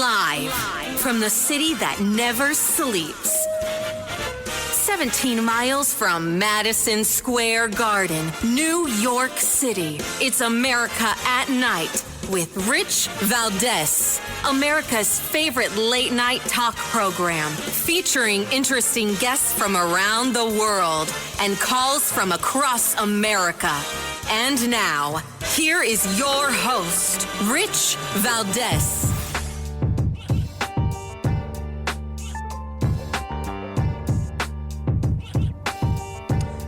Live from the city that never sleeps. 17 miles from Madison Square Garden, New York City. It's America at Night with Rich Valdez. America's favorite late night talk program featuring interesting guests from around the world and calls from across America. And now, here is your host, Rich Valdez.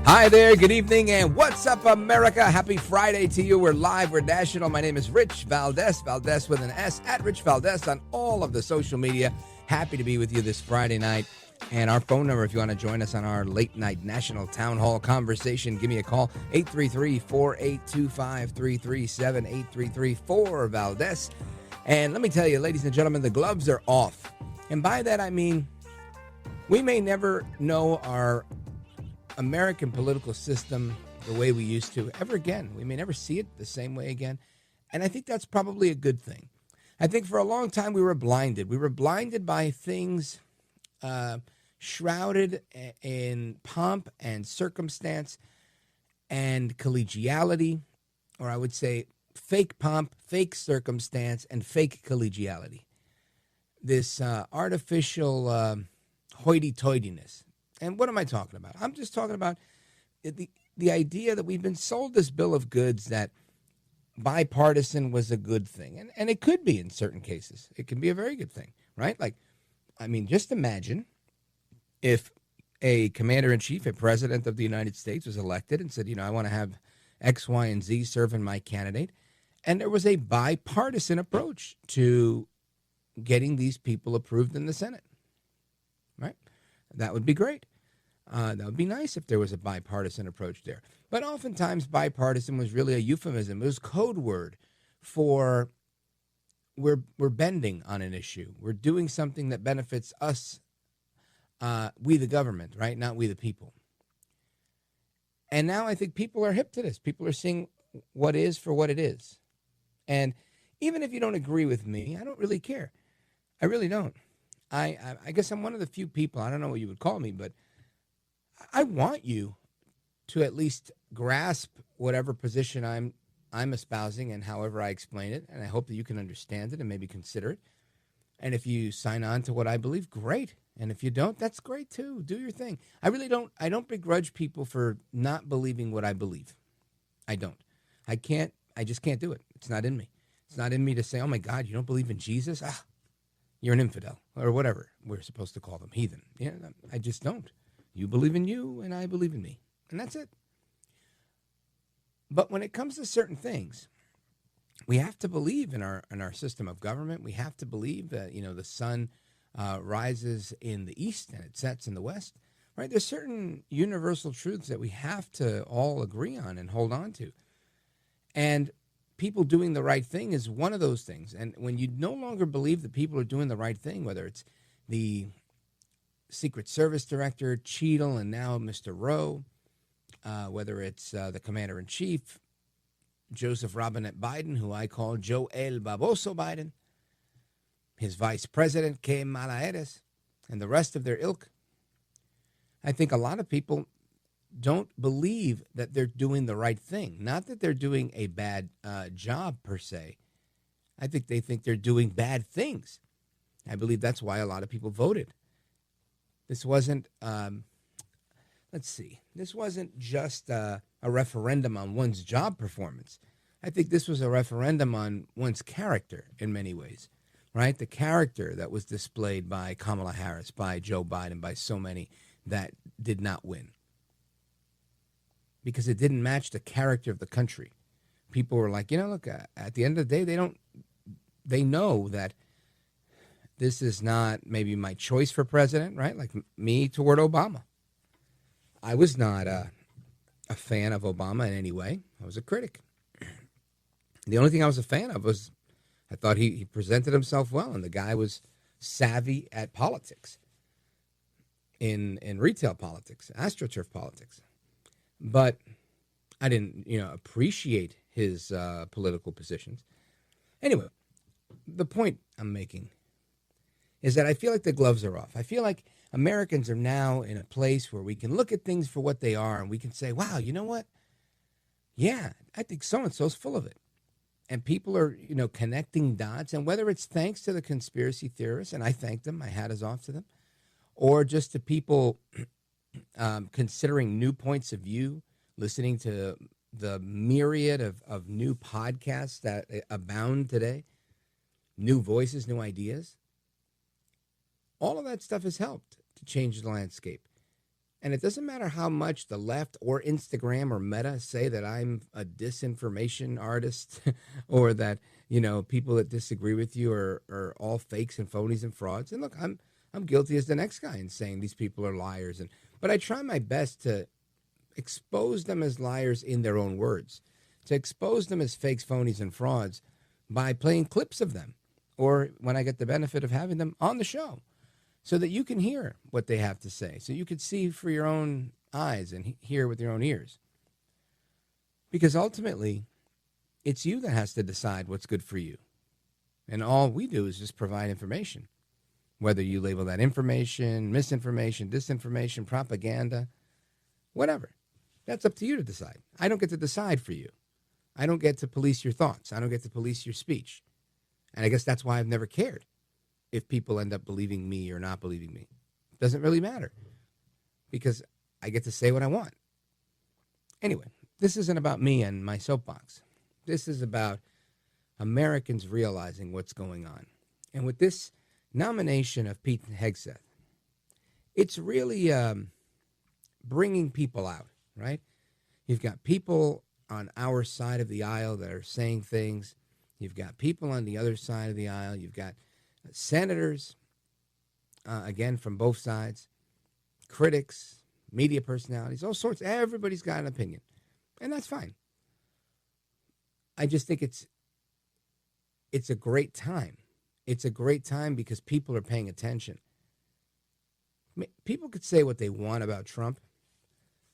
Hi there, good evening, and what's up, America? Happy Friday to you. We're live, we're national. My name is Rich Valdez, Valdez with an S, at Rich Valdez on all of the social media. Happy to be with you this Friday night. And our phone number, if you want to join us on our late night national town hall conversation, give me a call, 833-482-5337, 833-4-Valdez. And let me tell you, ladies and gentlemen, the gloves are off. And by that, I mean, we may never know our American political system the way we used to ever again. We may never see it the same way again. And I think that's probably a good thing. I think for a long time we were blinded. We were blinded by things shrouded in pomp and circumstance and collegiality, or I would say fake pomp, fake circumstance, and fake collegiality. This artificial hoity-toityness. And what am I talking about? I'm just talking about the idea that we've been sold this bill of goods that bipartisan was a good thing. And it could be in certain cases. It can be a very good thing, right? Like, I mean, just imagine if a commander-in-chief, a president of the United States was elected and said, you know, I want to have X, Y, and Z serving my candidate. And there was a bipartisan approach to getting these people approved in the Senate, right? That would be great. That would be nice if there was a bipartisan approach there. But oftentimes bipartisan was really a euphemism. It was code word for we're bending on an issue. We're doing something that benefits us, we the government, right? Not we the people. And now I think people are hip to this. People are seeing what is for what it is. And even if you don't agree with me, I don't really care. I really don't. I guess I'm one of the few people, I don't know what you would call me, but I want you to at least grasp whatever position I'm espousing and however I explain it, and I hope that you can understand it and maybe consider it. And if you sign on to what I believe, great. And if you don't, that's great too. Do your thing. I don't begrudge people for not believing what I believe. I don't. I just can't do it. It's not in me. It's not in me to say, oh my God, you don't believe in Jesus? You're an infidel, or whatever we're supposed to call them, heathen. Yeah, I just don't. You believe in you, and I believe in me, and that's it. But when it comes to certain things, we have to believe in our system of government. We have to believe that the sun rises in the east and it sets in the west. Right? There's certain universal truths that we have to all agree on and hold on to, and people doing the right thing is one of those things. And when you no longer believe that people are doing the right thing, whether it's the Secret Service Director, Cheadle, and now Mr. Rowe, whether it's the Commander-in-Chief, Joseph Robinette Biden, who I call Joe El Baboso Biden, his Vice President, Kamala Harris, and the rest of their ilk, I think a lot of people don't believe that they're doing the right thing. Not that they're doing a bad job, per se. I think they think they're doing bad things. I believe that's why a lot of people voted. This wasn't, this wasn't just a referendum on one's job performance. I think this was a referendum on one's character in many ways, right? The character that was displayed by Kamala Harris, by Joe Biden, by so many that did not win. Because it didn't match the character of the country. People were like, look, at the end of the day, they know that this is not maybe my choice for president, right? Like me toward Obama. I was not a fan of Obama in any way. I was a critic. The only thing I was a fan of was I thought he presented himself well, and the guy was savvy at politics, in retail politics, AstroTurf politics. But I didn't, appreciate his political positions. Anyway, the point I'm making is that I feel like the gloves are off. I feel like Americans are now in a place where we can look at things for what they are and we can say, wow, you know what? Yeah, I think so-and-so's full of it. And people are, connecting dots. And whether it's thanks to the conspiracy theorists, and I thank them, my hat is off to them, or just to people considering new points of view, listening to the myriad of new podcasts that abound today, new voices, new ideas. All of that stuff has helped to change the landscape. And it doesn't matter how much the left or Instagram or Meta say that I'm a disinformation artist or that, people that disagree with you are all fakes and phonies and frauds. And look, I'm guilty as the next guy in saying these people are liars. But I try my best to expose them as liars in their own words, to expose them as fakes, phonies, and frauds by playing clips of them, or when I get the benefit of having them on the show, so that you can hear what they have to say, so you can see for your own eyes and hear with your own ears. Because ultimately, it's you that has to decide what's good for you. And all we do is just provide information. Whether you label that information, misinformation, disinformation, propaganda, whatever. That's up to you to decide. I don't get to decide for you. I don't get to police your thoughts. I don't get to police your speech. And I guess that's why I've never cared if people end up believing me or not believing me. It doesn't really matter because I get to say what I want. Anyway, this isn't about me and my soapbox. This is about Americans realizing what's going on. And with this nomination of Pete Hegseth, it's really bringing people out, right? You've got people on our side of the aisle that are saying things. You've got people on the other side of the aisle. You've got senators, again, from both sides, critics, media personalities, all sorts. Everybody's got an opinion, and that's fine. I just think it's a great time. It's a great time because people are paying attention. I mean, people could say what they want about Trump,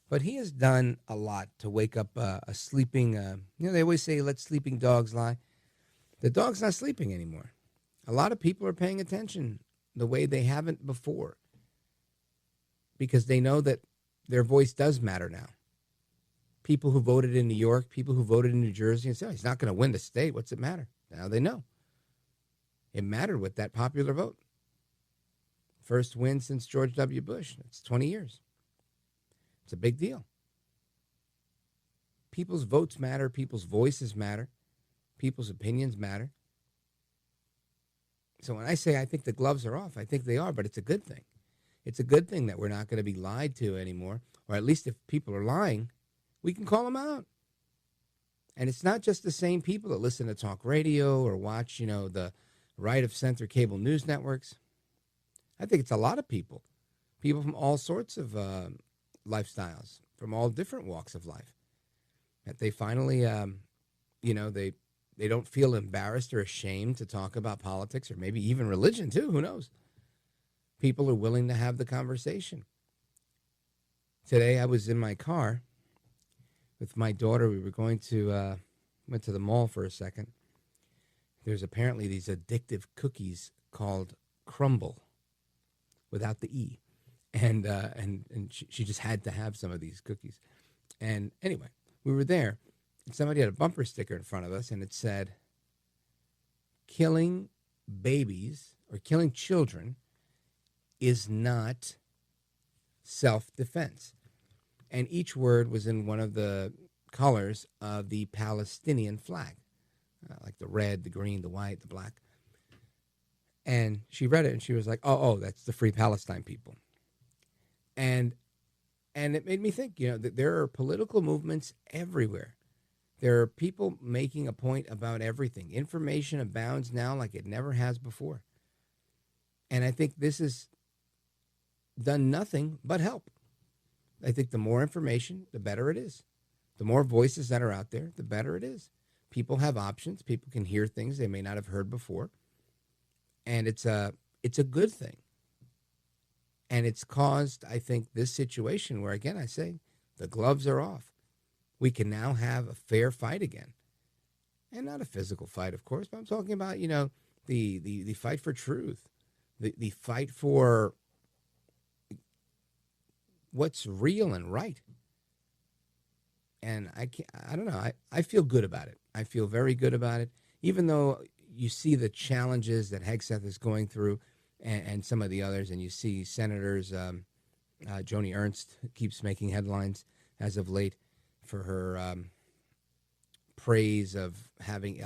but he has done a lot to wake up a sleeping, they always say, let sleeping dogs lie. The dog's not sleeping anymore. A lot of people are paying attention the way they haven't before because they know that their voice does matter now. People who voted in New York, people who voted in New Jersey and say, oh, he's not going to win the state. What's it matter? Now they know. It mattered with that popular vote. First win since George W. Bush. It's 20 years. It's a big deal. People's votes matter. People's voices matter. People's opinions matter. So when I say I think the gloves are off, I think they are, but it's a good thing. It's a good thing that we're not going to be lied to anymore, or at least if people are lying, we can call them out. And it's not just the same people that listen to talk radio or watch, the right-of-center cable news networks. I think it's a lot of people from all sorts of lifestyles, from all different walks of life, that they finally, they don't feel embarrassed or ashamed to talk about politics or maybe even religion too. Who knows? People are willing to have the conversation. Today I was in my car with my daughter. We were went to the mall for a second. There's apparently these addictive cookies called Crumble without the E. And she just had to have some of these cookies. And anyway, we were there. Somebody had a bumper sticker in front of us, and it said, killing babies or killing children is not self-defense. And each word was in one of the colors of the Palestinian flag, like the red, the green, the white, the black. And she read it, and she was like, oh, that's the Free Palestine people. And it made me think, that there are political movements everywhere. There are people making a point about everything. Information abounds now like it never has before. And I think this has done nothing but help. I think the more information, the better it is. The more voices that are out there, the better it is. People have options. People can hear things they may not have heard before. And it's a good thing. And it's caused, I think, this situation where, again, I say, the gloves are off. We can now have a fair fight again. And not a physical fight, of course, but I'm talking about, the fight for truth, the fight for what's real and right. And I don't know. I feel good about it. I feel very good about it, even though you see the challenges that Hegseth is going through and some of the others, and you see senators, Joni Ernst keeps making headlines as of late for her praise of having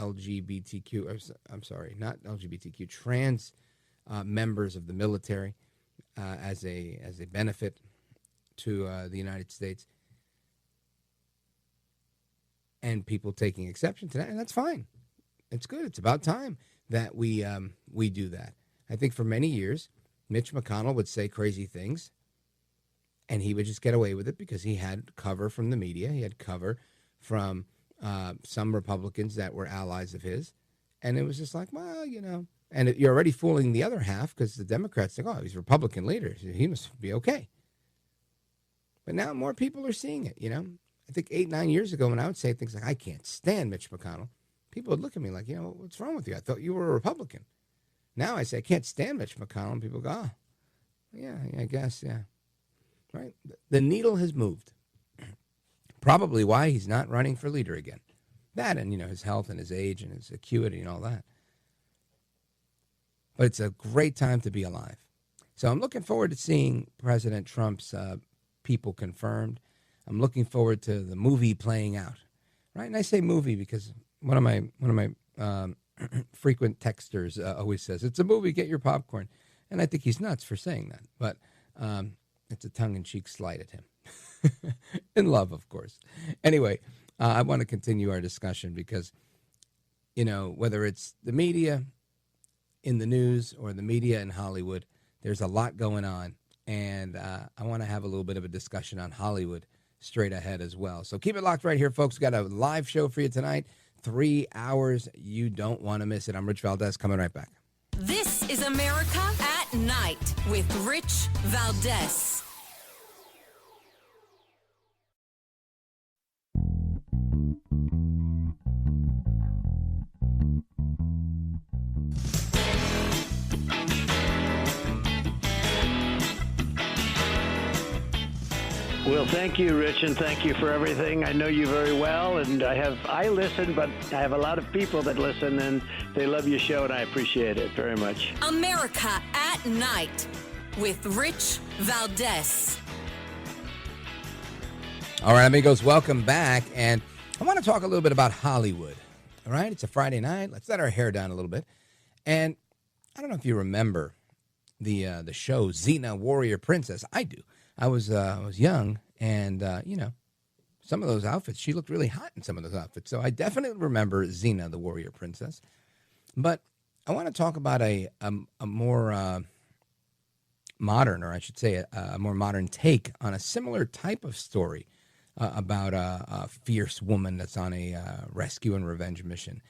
trans members of the military as a benefit to the United States, and people taking exception to that, and that's fine. It's good. It's about time that we do that. I think for many years, Mitch McConnell would say crazy things, and he would just get away with it because he had cover from the media. He had cover from some Republicans that were allies of his, and it was just like, well, you know. And you're already fooling the other half because the Democrats think, oh, he's a Republican leader. He must be okay. But now more people are seeing it, you know. I think 8-9 years ago when I would say things like, I can't stand Mitch McConnell, people would look at me like, you know, what's wrong with you? I thought you were a Republican. Now I say, I can't stand Mitch McConnell, and people go, oh, yeah, I guess, yeah. Right? The needle has moved. Probably why he's not running for leader again. That and, you know, his health and his age and his acuity and all that. But it's a great time to be alive. So I'm looking forward to seeing President Trump's people confirmed. I'm looking forward to the movie playing out, right? And I say movie because one of my frequent texters always says, it's a movie, get your popcorn. And I think he's nuts for saying that. But it's a tongue-in-cheek slight at him. In love, of course. Anyway, I want to continue our discussion because, you know, whether it's the media in the news or the media in Hollywood, there's a lot going on. And I want to have a little bit of a discussion on Hollywood straight ahead as well. So keep it locked right here, folks. We've got a live show for you tonight. 3 hours. You don't want to miss it. I'm Rich Valdez, coming right back. This is America at Night with Rich Valdez. Well, thank you, Rich, and thank you for everything. I know you very well, and I listen, but I have a lot of people that listen, and they love your show, and I appreciate it very much. America at Night with Rich Valdez. All right, amigos, welcome back, and I want to talk a little bit about Hollywood. All right, it's a Friday night. Let's let our hair down a little bit. And I don't know if you remember the show Xena Warrior Princess. I do. I was young, and you know, some of those outfits, she looked really hot in some of those outfits. So I definitely remember Xena, the Warrior Princess. But I want to talk about a more modern, or I should say, a more modern take on a similar type of story about a fierce woman that's on a rescue and revenge mission,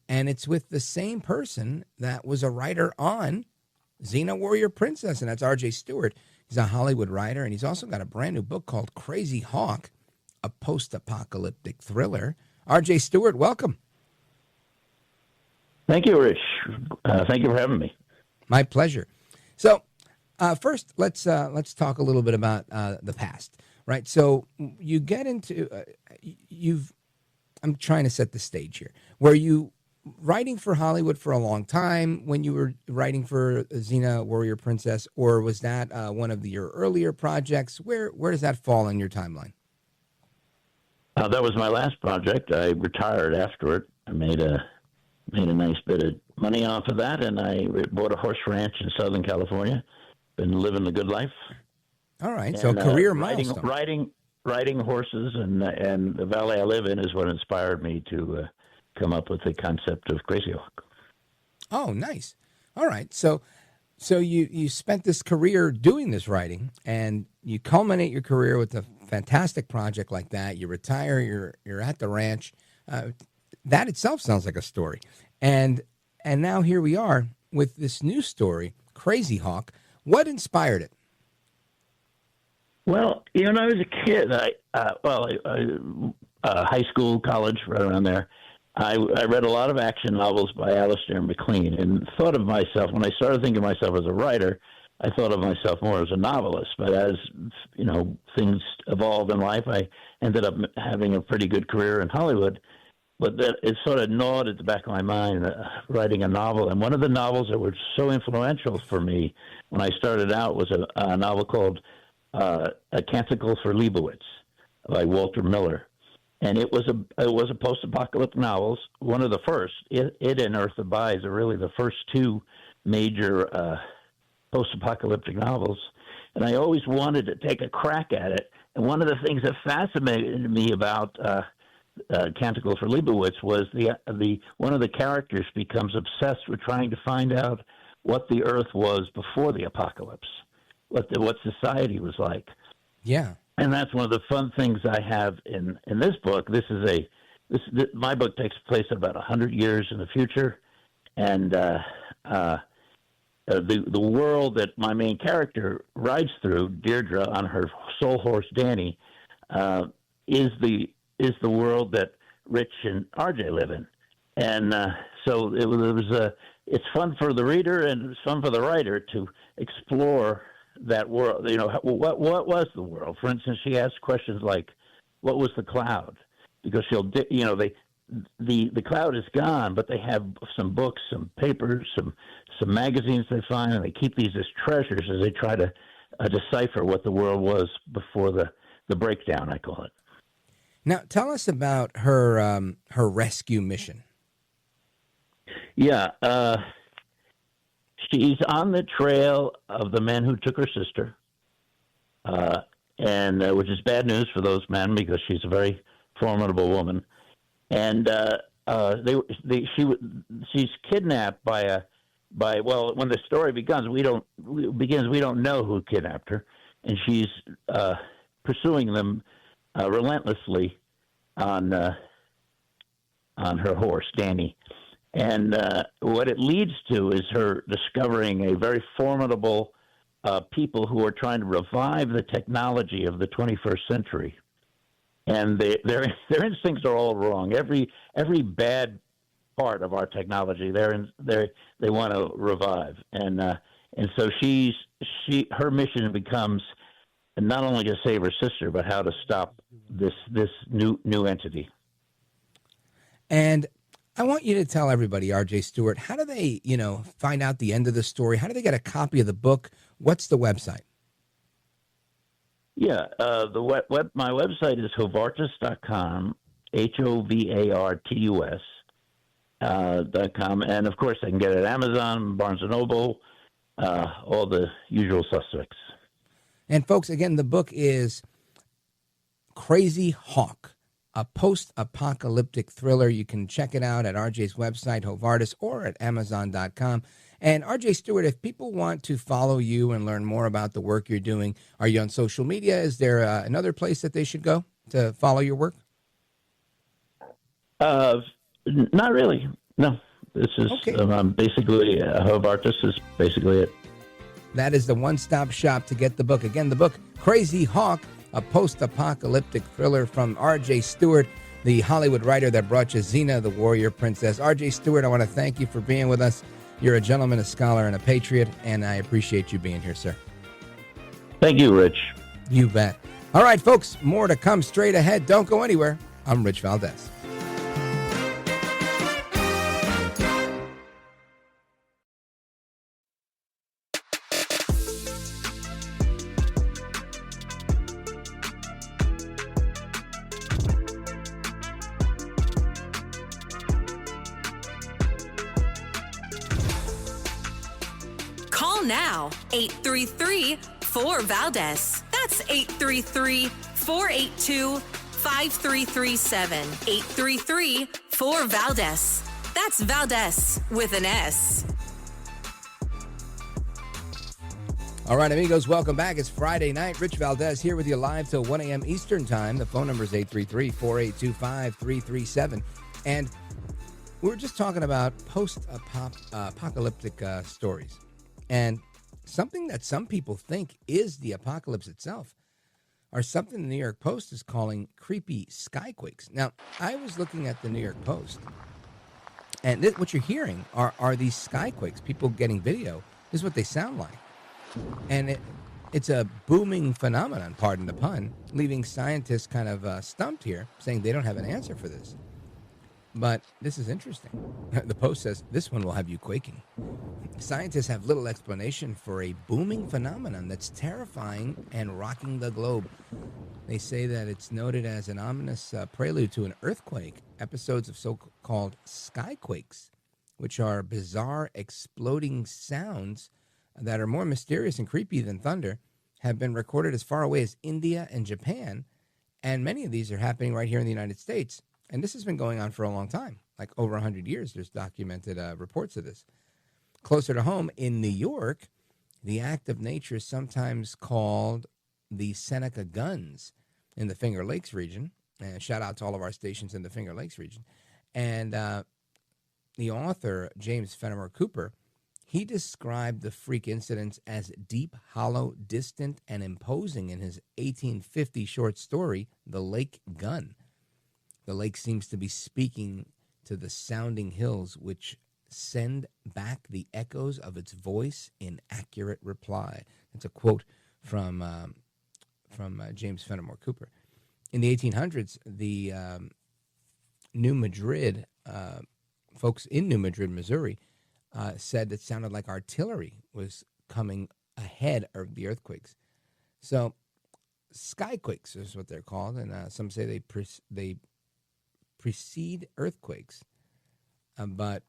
and it's with the same person that was a writer on Xena Warrior Princess, and that's R.J. Stewart. He's a Hollywood writer, and he's also got a brand new book called Crazy Hawk, a post-apocalyptic thriller. R.J. Stewart, welcome. Thank you, Rich. Thank you for having me. My pleasure. So first, let's talk a little bit about the past, right? So you get into I'm trying to set the stage here. Were you writing for Hollywood for a long time when you were writing for Xena Warrior Princess, or was that one of your earlier projects? Where does that fall in your timeline? That was my last project. I retired after it. I made a nice bit of money off of that, and I bought a horse ranch in Southern California. Been living the good life. All right, and, so career milestone. Riding horses, and the valley I live in is what inspired me to come up with the concept of Crazy Hawk. Oh, nice. All right. So you spent this career doing this writing, and you culminate your career with a fantastic project like that. You retire, you're at the ranch. That itself sounds like a story. And now here we are with this new story, Crazy Hawk. What inspired it? Well, when I was a kid, high school, college, right around there, I read a lot of action novels by Alistair MacLean and thought of myself, when I started thinking of myself as a writer, I thought of myself more as a novelist. But as, things evolved in life, I ended up having a pretty good career in Hollywood. But that it sort of gnawed at the back of my mind, writing a novel. And one of the novels that were so influential for me when I started out was a novel called A Canticle for Leibowitz by Walter Miller. And it was a post-apocalyptic novels, one of the first. It and Earth Abides are really the first two major post-apocalyptic novels. And I always wanted to take a crack at it. And one of the things that fascinated me about Canticle for Leibowitz was the one of the characters becomes obsessed with trying to find out what the Earth was before the apocalypse, what society was like. Yeah. And that's one of the fun things I have in this book. My book takes place about 100 years in the future, and the world that my main character rides through, Deirdre, on her soul horse Danny, is the world that Rich and RJ live in, and so it's fun for the reader and it's fun for the writer to explore that world. What was the world? For instance, she asks questions like, "What was the cloud?" Because the cloud is gone, but they have some books, some papers, some magazines they find, and they keep these as treasures as they try to decipher what the world was before the breakdown, I call it. Now, tell us about her rescue mission. Yeah. She's on the trail of the men who took her sister, and which is bad news for those men because she's a very formidable woman. And she's kidnapped by when the story begins, we don't know who kidnapped her, and she's pursuing them relentlessly on her horse, Danny. And what it leads to is her discovering a very formidable people who are trying to revive the technology of the 21st century. And their instincts are all wrong. Every bad part of our technology, they want to revive. And so her mission becomes not only to save her sister, but how to stop this new entity. And I want you to tell everybody, R.J. Stewart, how do they, find out the end of the story? How do they get a copy of the book? What's the website? Yeah, my website is hovartus.com, HOVARTUS.com, and of course I can get it at Amazon, Barnes & Noble, all the usual suspects. And folks, again, the book is Crazy Hawk, a post-apocalyptic thriller. You can check it out at RJ's website, Hovartus, or at Amazon.com. And RJ Stewart, if people want to follow you and learn more about the work you're doing, are you on social media? Is there another place that they should go to follow your work? Not really. No. This is okay. Basically, Hovartus is basically it. That is the one-stop shop to get the book. Again, the book, Crazy Hawk, a post-apocalyptic thriller from R.J. Stewart, the Hollywood writer that brought you Xena, the warrior princess. R.J. Stewart, I want to thank you for being with us. You're a gentleman, a scholar, and a patriot, and I appreciate you being here, sir. Thank you, Rich. You bet. All right, folks, more to come straight ahead. Don't go anywhere. I'm Rich Valdez. Call now, 833-4-VALDEZ. That's 833-482-5337. 833-4-VALDEZ. That's Valdez with an S. All right, amigos, welcome back. It's Friday night. Rich Valdez here with you live till 1 a.m. Eastern Time. The phone number is 833-482-5337. And we're just talking about post-apocalyptic stories. And something that some people think is the apocalypse itself are something the New York Post is calling creepy skyquakes. Now, I was looking at the New York Post, And what you're hearing are these skyquakes, people getting video. This is what they sound like. And it's a booming phenomenon, pardon the pun, leaving scientists kind of stumped here, saying they don't have an answer for this. But this is interesting. The Post says this one will have you quaking. Scientists have little explanation for a booming phenomenon that's terrifying and rocking the globe. They say that it's noted as an ominous prelude to an earthquake. Episodes of so-called skyquakes, which are bizarre exploding sounds that are more mysterious and creepy than thunder, have been recorded as far away as India and Japan. And many of these are happening right here in the United States. And this has been going on for a long time, like over 100 years. There's documented reports of this. Closer to home, in New York, the act of nature is sometimes called the Seneca Guns in the Finger Lakes region. And shout out to all of our stations in the Finger Lakes region. And the author, James Fenimore Cooper, he described the freak incidents as deep, hollow, distant, and imposing in his 1850 short story, The Lake Gun. The lake seems to be speaking to the sounding hills, which send back the echoes of its voice in accurate reply. That's a quote from James Fenimore Cooper. In the 1800s, the New Madrid, folks in New Madrid, Missouri, said it sounded like artillery was coming ahead of the earthquakes. So skyquakes is what they're called, and some say they precede earthquakes, but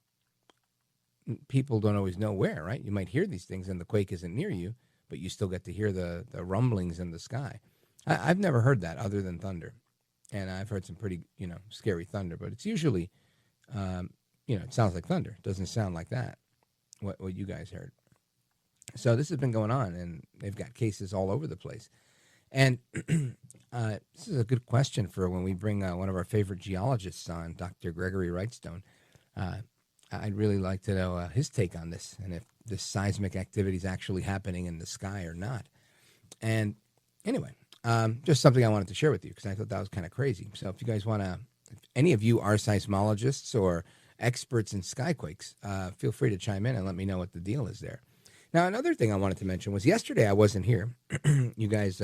people don't always know where, right? You might hear these things and the quake isn't near you, but you still get to hear the rumblings in the sky. I've never heard that other than thunder, and I've heard some pretty, scary thunder, but it's usually, it sounds like thunder. It doesn't sound like that, what you guys heard. So this has been going on, and they've got cases all over the place. And this is a good question for when we bring one of our favorite geologists on, Dr. Gregory Wrightstone. I'd really like to know his take on this, and if this seismic activity is actually happening in the sky or not. And anyway, just something I wanted to share with you because I thought that was kind of crazy. So if you guys want to, if any of you are seismologists or experts in skyquakes, feel free to chime in and let me know what the deal is there. Now, another thing I wanted to mention was yesterday I wasn't here. You guys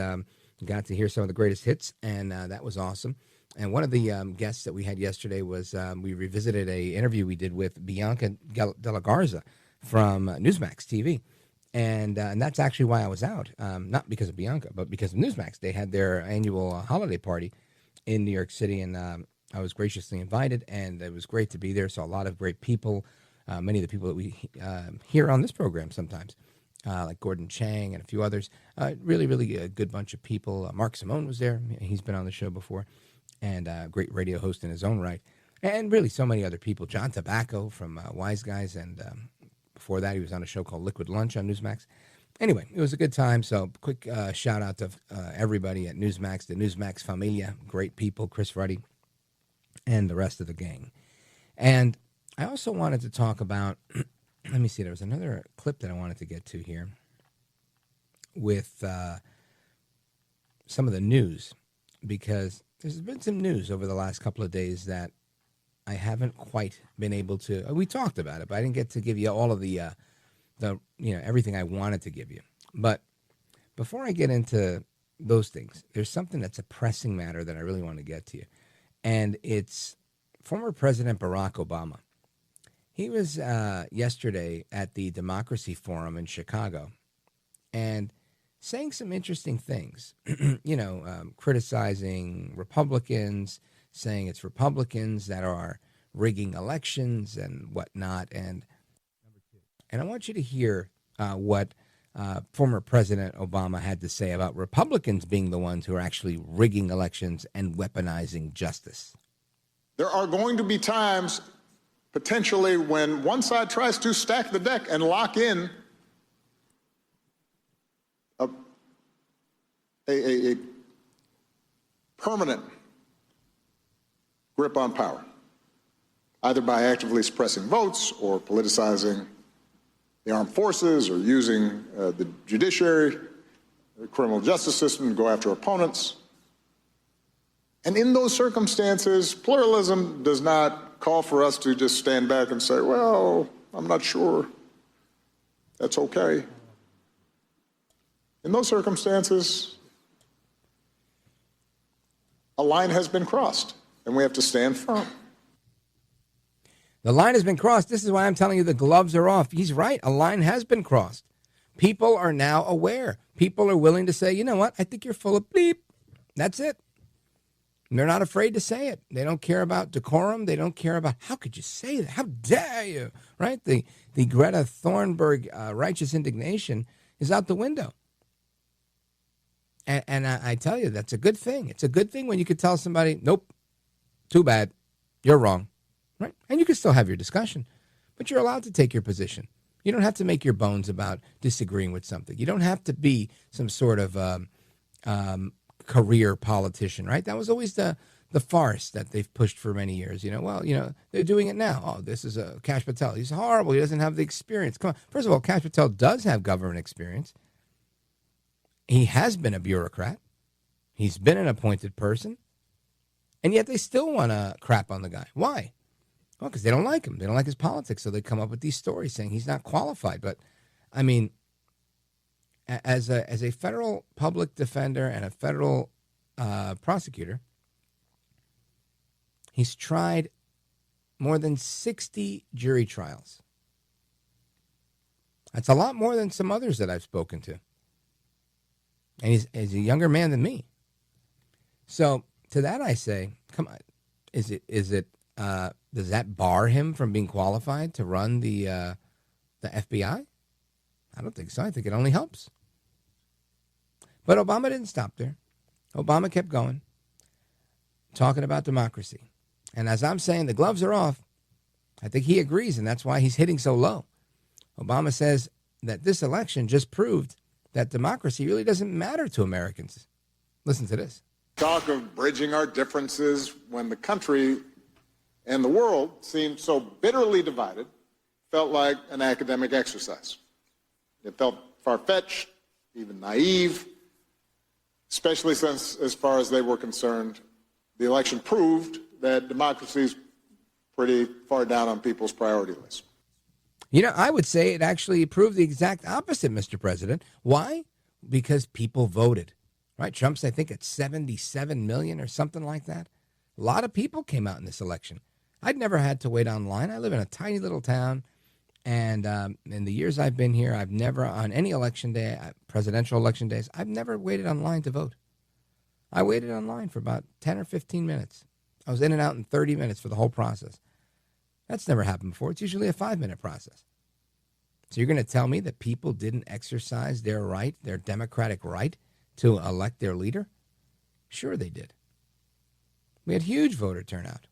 got to hear some of the greatest hits, and that was awesome. And one of the guests that we had yesterday was we revisited a interview we did with Bianca Della Garza from Newsmax TV. And that's actually why I was out, not because of Bianca, but because of Newsmax. They had their annual holiday party in New York City, and I was graciously invited, and it was great to be there. Saw a lot of great people. Many of the people that we hear on this program sometimes, like Gordon Chang and a few others. Really, really a good bunch of people. Mark Simone was there. He's been on the show before, and a great radio host in his own right. And really so many other people. John Tobacco from Wise Guys, and before that he was on a show called Liquid Lunch on Newsmax. Anyway, it was a good time, so quick shout out to everybody at Newsmax, the Newsmax Familia, great people, Chris Ruddy, and the rest of the gang. And I also wanted to talk about, let me see, there was another clip that I wanted to get to here with some of the news, because there's been some news over the last couple of days that I haven't quite been able to, we talked about it, but I didn't get to give you all of the everything I wanted to give you. But before I get into those things, there's something that's a pressing matter that I really want to get to you. And it's former President Barack Obama. He was yesterday at the Democracy Forum in Chicago and saying some interesting things, criticizing Republicans, saying it's Republicans that are rigging elections and whatnot. And I want you to hear what former President Obama had to say about Republicans being the ones who are actually rigging elections and weaponizing justice. There are going to be times potentially when one side tries to stack the deck and lock in a permanent grip on power, either by actively suppressing votes or politicizing the armed forces or using the judiciary, the criminal justice system to go after opponents. And in those circumstances, pluralism does not call for us to just stand back and say, well, I'm not sure. That's okay. In those circumstances, a line has been crossed, and we have to stand firm. The line has been crossed. This is why I'm telling you the gloves are off. He's right. A line has been crossed. People are now aware. People are willing to say, you know what? I think you're full of bleep. That's it. And they're not afraid to say it. They don't care about decorum. They don't care about, how could you say that? How dare you? Right? The Greta Thunberg righteous indignation is out the window. And I tell you, that's a good thing. It's a good thing when you could tell somebody, nope, too bad, you're wrong. Right? And you can still have your discussion, but you're allowed to take your position. You don't have to make your bones about disagreeing with something. You don't have to be some sort of career politician, right? That was always the farce that they've pushed for many years. They're doing it now. Oh, this is Kash Patel. He's horrible. He doesn't have the experience. Come on. First of all, Kash Patel does have government experience. He has been a bureaucrat. He's been an appointed person. And yet they still want to crap on the guy. Why? Well, because they don't like him. They don't like his politics. So they come up with these stories saying he's not qualified. But, I mean, as a federal public defender and a federal prosecutor, he's tried more than 60 jury trials. That's a lot more than some others that I've spoken to. And he's a younger man than me. So to that I say, come on, does that bar him from being qualified to run the FBI? I don't think so. I think it only helps. But Obama didn't stop there. Obama kept going, talking about democracy. And as I'm saying, the gloves are off. I think he agrees, and that's why he's hitting so low. Obama says that this election just proved that democracy really doesn't matter to Americans. Listen to this. Talk of bridging our differences when the country and the world seemed so bitterly divided felt like an academic exercise. It felt far-fetched, even naive, especially since, as far as they were concerned, the election proved that democracy is pretty far down on people's priority list. I would say it actually proved the exact opposite, Mr. President. Why? Because people voted, right? Trump's, I think, at 77 million or something like that. A lot of people came out in this election. I'd never had to wait online. I live in a tiny little town, and in the years I've been here, I've never, on any election day, presidential election days, I've never waited online to vote. I waited online for about 10 or 15 minutes. I was in and out in 30 minutes for the whole process. That's never happened before. It's usually a 5-minute process. So you're going to tell me that people didn't exercise their right, their democratic right, to elect their leader? Sure they did. We had huge voter turnout.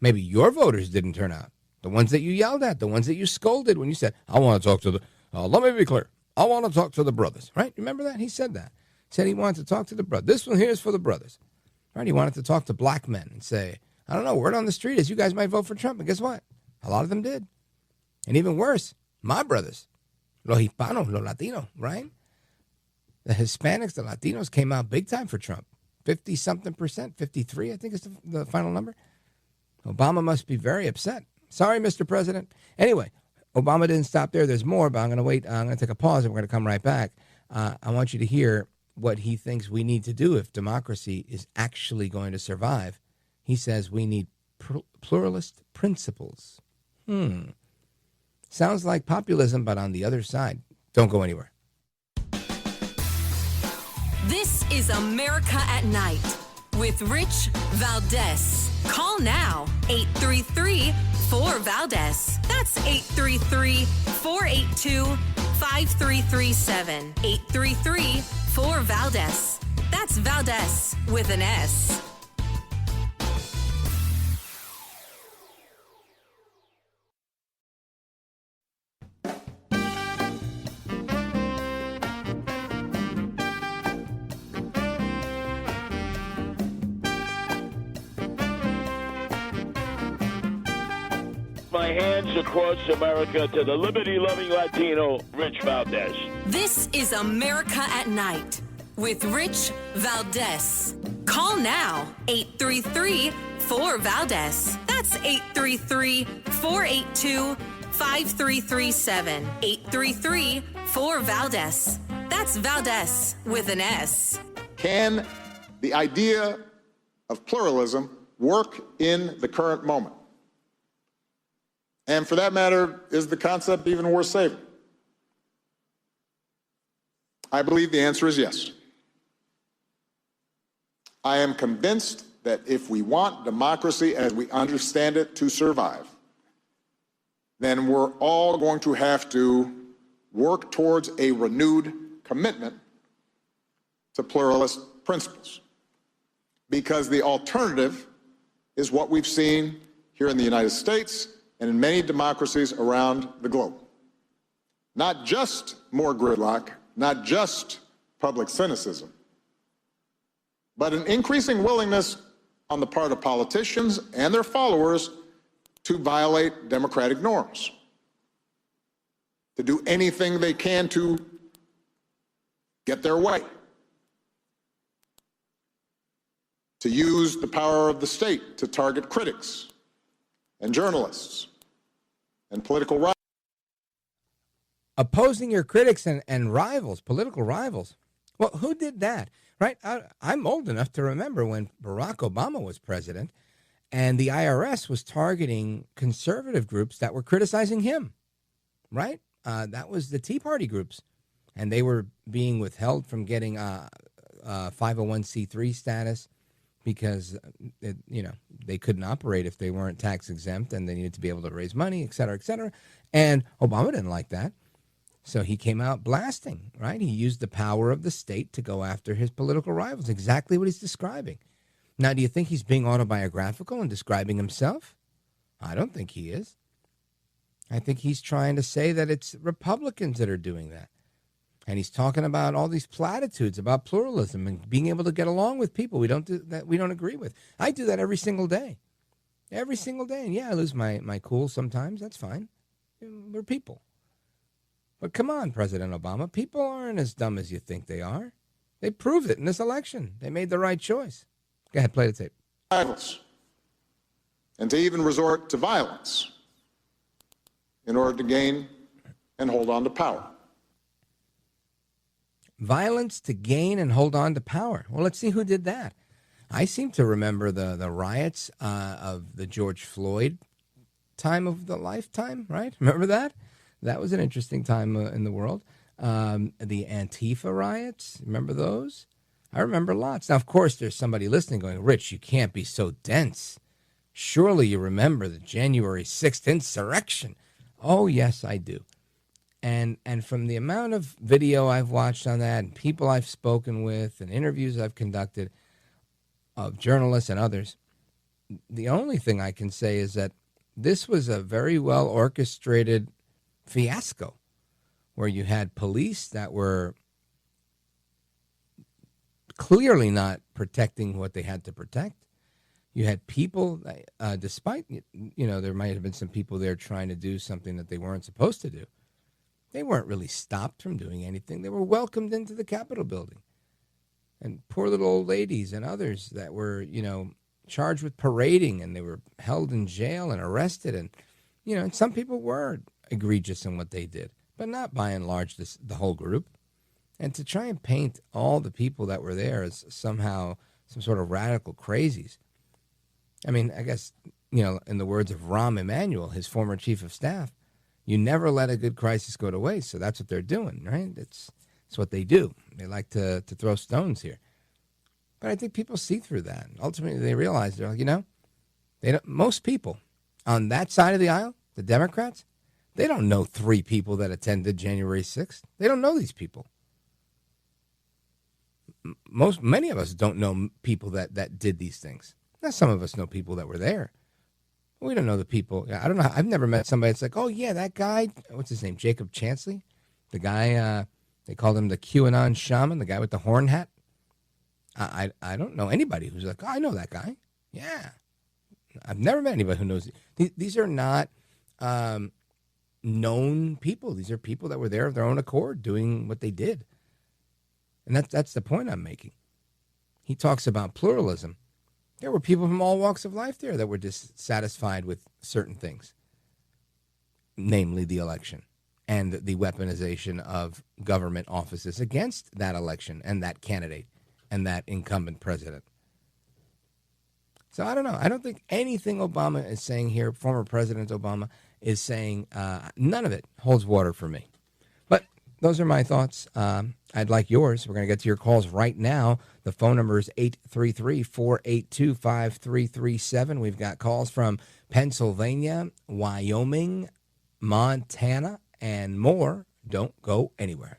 Maybe your voters didn't turn out. The ones that you yelled at, the ones that you scolded when you said, I want to talk to let me be clear, I want to talk to the brothers, right? Remember that? He said that. He said he wanted to talk to the brothers. This one here is for the brothers, right? He wanted to talk to black men and say, I don't know, word on the street is you guys might vote for Trump. And guess what? A lot of them did. And even worse, my brothers, los hispanos, los latinos, right? The Hispanics, the Latinos came out big time for Trump. 50-something%, 53, I think is the final number. Obama must be very upset. Sorry, Mr. President. Anyway, Obama didn't stop there. There's more, but I'm going to wait. I'm going to take a pause, and we're going to come right back. I want you to hear what he thinks we need to do if democracy is actually going to survive. He says we need pluralist principles. Sounds like populism, but on the other side. Don't go anywhere. This is America at Night with Rich Valdez. Call now, 833-4-VALDEZ. That's 833-482-5337. 833-4-VALDEZ. That's Valdez with an S. My hands across America to the liberty-loving Latino, Rich Valdez. This is America at Night with Rich Valdez. Call now, 833-4-VALDEZ. That's 833-482-5337. 833-4-VALDES. That's Valdez with an S. Can the idea of pluralism work in the current moment? And for that matter, is the concept even worth saving? I believe the answer is yes. I am convinced that if we want democracy as we understand it to survive, then we're all going to have to work towards a renewed commitment to pluralist principles. Because the alternative is what we've seen here in the United States and in many democracies around the globe. Not just more gridlock, not just public cynicism, but an increasing willingness on the part of politicians and their followers to violate democratic norms, to do anything they can to get their way, to use the power of the state to target critics and journalists and political rivals. Opposing your critics and rivals, political rivals. Well, who did that? Right? I'm old enough to remember when Barack Obama was president and the IRS was targeting conservative groups that were criticizing him. Right? That was the Tea Party groups. And they were being withheld from getting 501c3 status because, they couldn't operate if they weren't tax exempt and they needed to be able to raise money, et cetera, et cetera. And Obama didn't like that. So he came out blasting, right? He used the power of the state to go after his political rivals, exactly what he's describing. Now, do you think he's being autobiographical and describing himself? I don't think he is. I think he's trying to say that it's Republicans that are doing that. And he's talking about all these platitudes about pluralism and being able to get along with people we don't agree with. I do that every single day. Every single day. And yeah, I lose my cool sometimes. That's fine. We're people. But come on, President Obama. People aren't as dumb as you think they are. They proved it in this election. They made the right choice. Go ahead, play the tape. Violence. And to even resort to violence in order to gain and hold on to power. Violence to gain and hold on to power. Well, let's see who did that. I seem to remember the riots of the George Floyd time of the lifetime, right? Remember that? That was an interesting time in the world. The Antifa riots, remember those? I remember lots. Now, of course, there's somebody listening going, Rich, you can't be so dense. Surely you remember the January 6th insurrection. Oh, yes, I do. And from the amount of video I've watched on that and people I've spoken with and interviews I've conducted of journalists and others, the only thing I can say is that this was a very well orchestrated fiasco where you had police that were clearly not protecting what they had to protect. You had people, despite, there might have been some people there trying to do something that they weren't supposed to do. They weren't really stopped from doing anything. They were welcomed into the Capitol building. And poor little old ladies and others that were, charged with parading, and they were held in jail and arrested. And, and some people were egregious in what they did, but not by and large the whole group. And to try and paint all the people that were there as somehow some sort of radical crazies. I mean, I guess, in the words of Rahm Emanuel, his former chief of staff, you never let a good crisis go to waste. So that's what they're doing, right? It's what they do. They like to throw stones here. But I think people see through that. Ultimately, they realize they're like, most people on that side of the aisle, the Democrats, they don't know 3 people that attended January 6th. They don't know these people. Many of us don't know people that did these things. Now, some of us know people that were there. We don't know the people. I don't know. I've never met somebody that's like, oh, yeah, that guy, what's his name, Jacob Chansley? The guy, they called him the QAnon shaman, the guy with the horn hat. I don't know anybody who's like, oh, I know that guy. Yeah. I've never met anybody who knows. These are not known people. These are people that were there of their own accord doing what they did. And that's the point I'm making. He talks about pluralism. There were people from all walks of life there that were dissatisfied with certain things, namely the election and the weaponization of government offices against that election and that candidate and that incumbent president. So I don't know. I don't think anything Obama is saying here, former President Obama is saying, none of it holds water for me. But those are my thoughts. I'd like yours. We're going to get to your calls right now. The phone number is 833-482-5337. We've got calls from Pennsylvania, Wyoming, Montana, and more. Don't go anywhere.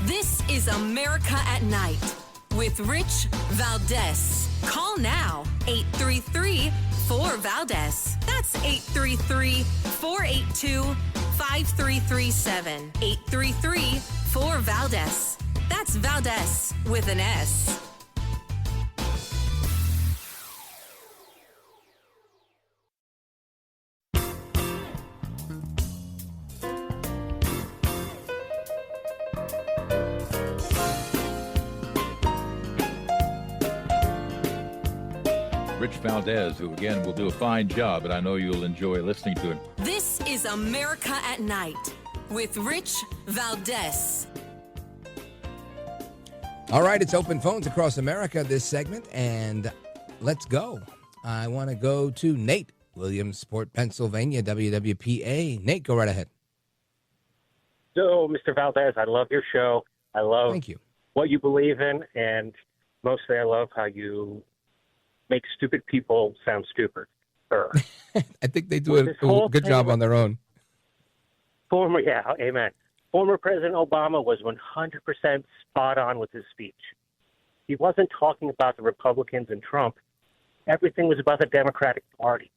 This is America at Night with Rich Valdez. Call now, 833-4VALDEZ. That's 833-482-5337. 833-4VALDEZ. That's Valdez with an S. Rich Valdez, who again will do a fine job, and I know you'll enjoy listening to him. This is America at Night with Rich Valdez. All right, it's open phones across America this segment, and let's go. I want to go to Nate, Williamsport, Pennsylvania, WWPA. Nate, go right ahead. So, Mr. Valdez, I love your show. I love Thank you. what you believe in, and mostly I love how you make stupid people sound stupid. I think they do a good job on their own. Amen. Former President Obama was 100% spot on with his speech. He wasn't talking about the Republicans and Trump. Everything was about the Democratic Party.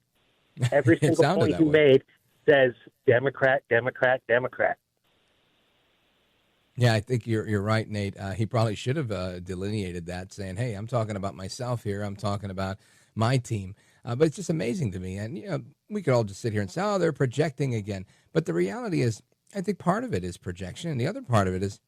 Every single point he made says Democrat, Democrat, Democrat. Yeah, I think you're right, Nate. He probably should have delineated that, saying, hey, I'm talking about myself here. I'm talking about my team. But it's just amazing to me. And, we could all just sit here and say, oh, they're projecting again. But the reality is, I think part of it is projection. And the other part of it is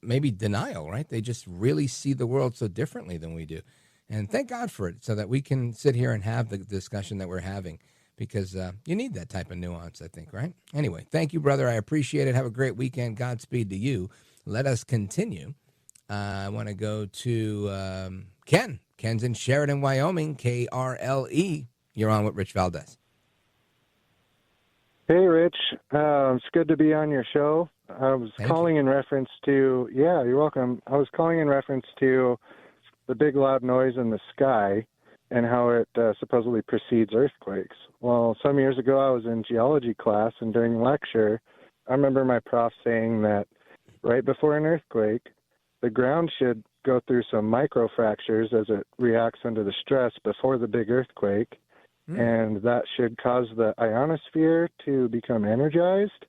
maybe denial, right? They just really see the world so differently than we do. And thank God for it so that we can sit here and have the discussion that we're having. Because you need that type of nuance, I think, right? Anyway, thank you, brother. I appreciate it. Have a great weekend. Godspeed to you. Let us continue. I want to go to Ken. Ken's in Sheridan, Wyoming, KRLE. You're on with Rich Valdez. Hey, Rich. It's good to be on your show. I was calling in reference to, you're welcome. I was calling in reference to the big loud noise in the sky and how it supposedly precedes earthquakes. Well, some years ago I was in geology class, and during lecture, I remember my prof saying that right before an earthquake, the ground should go through some microfractures as it reacts under the stress before the big earthquake, and that should cause the ionosphere to become energized.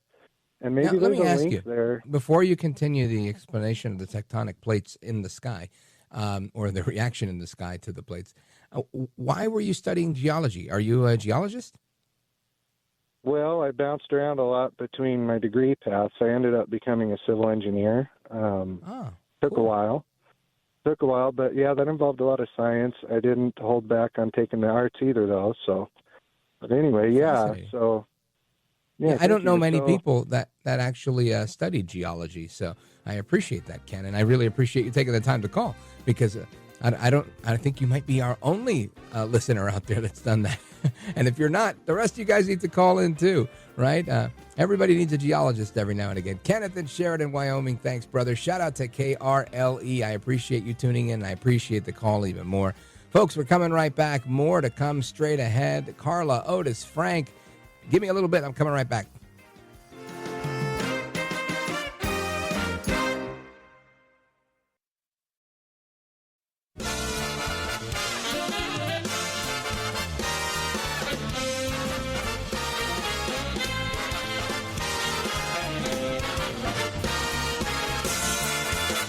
And maybe now, let me ask you, there. Before you continue the explanation of the tectonic plates in the sky, or the reaction in the sky to the plates, why were you studying geology? Are you a geologist? Well, I bounced around a lot between my degree paths. I ended up becoming a civil engineer. Took a while, but yeah, that involved a lot of science. I didn't hold back on taking the arts either, though. So, but anyway, so. Yeah, I don't know many people that actually studied geology, so I appreciate that, Ken, and I really appreciate you taking the time to call, because I think you might be our only listener out there that's done that. And if you're not, the rest of you guys need to call in too, right? Everybody needs a geologist every now and again. Kenneth in Sheridan, Wyoming, thanks, brother. Shout out to KRLE. I appreciate you tuning in. I appreciate the call even more. Folks, we're coming right back. More to come straight ahead. Carla, Otis, Frank, give me a little bit. I'm coming right back.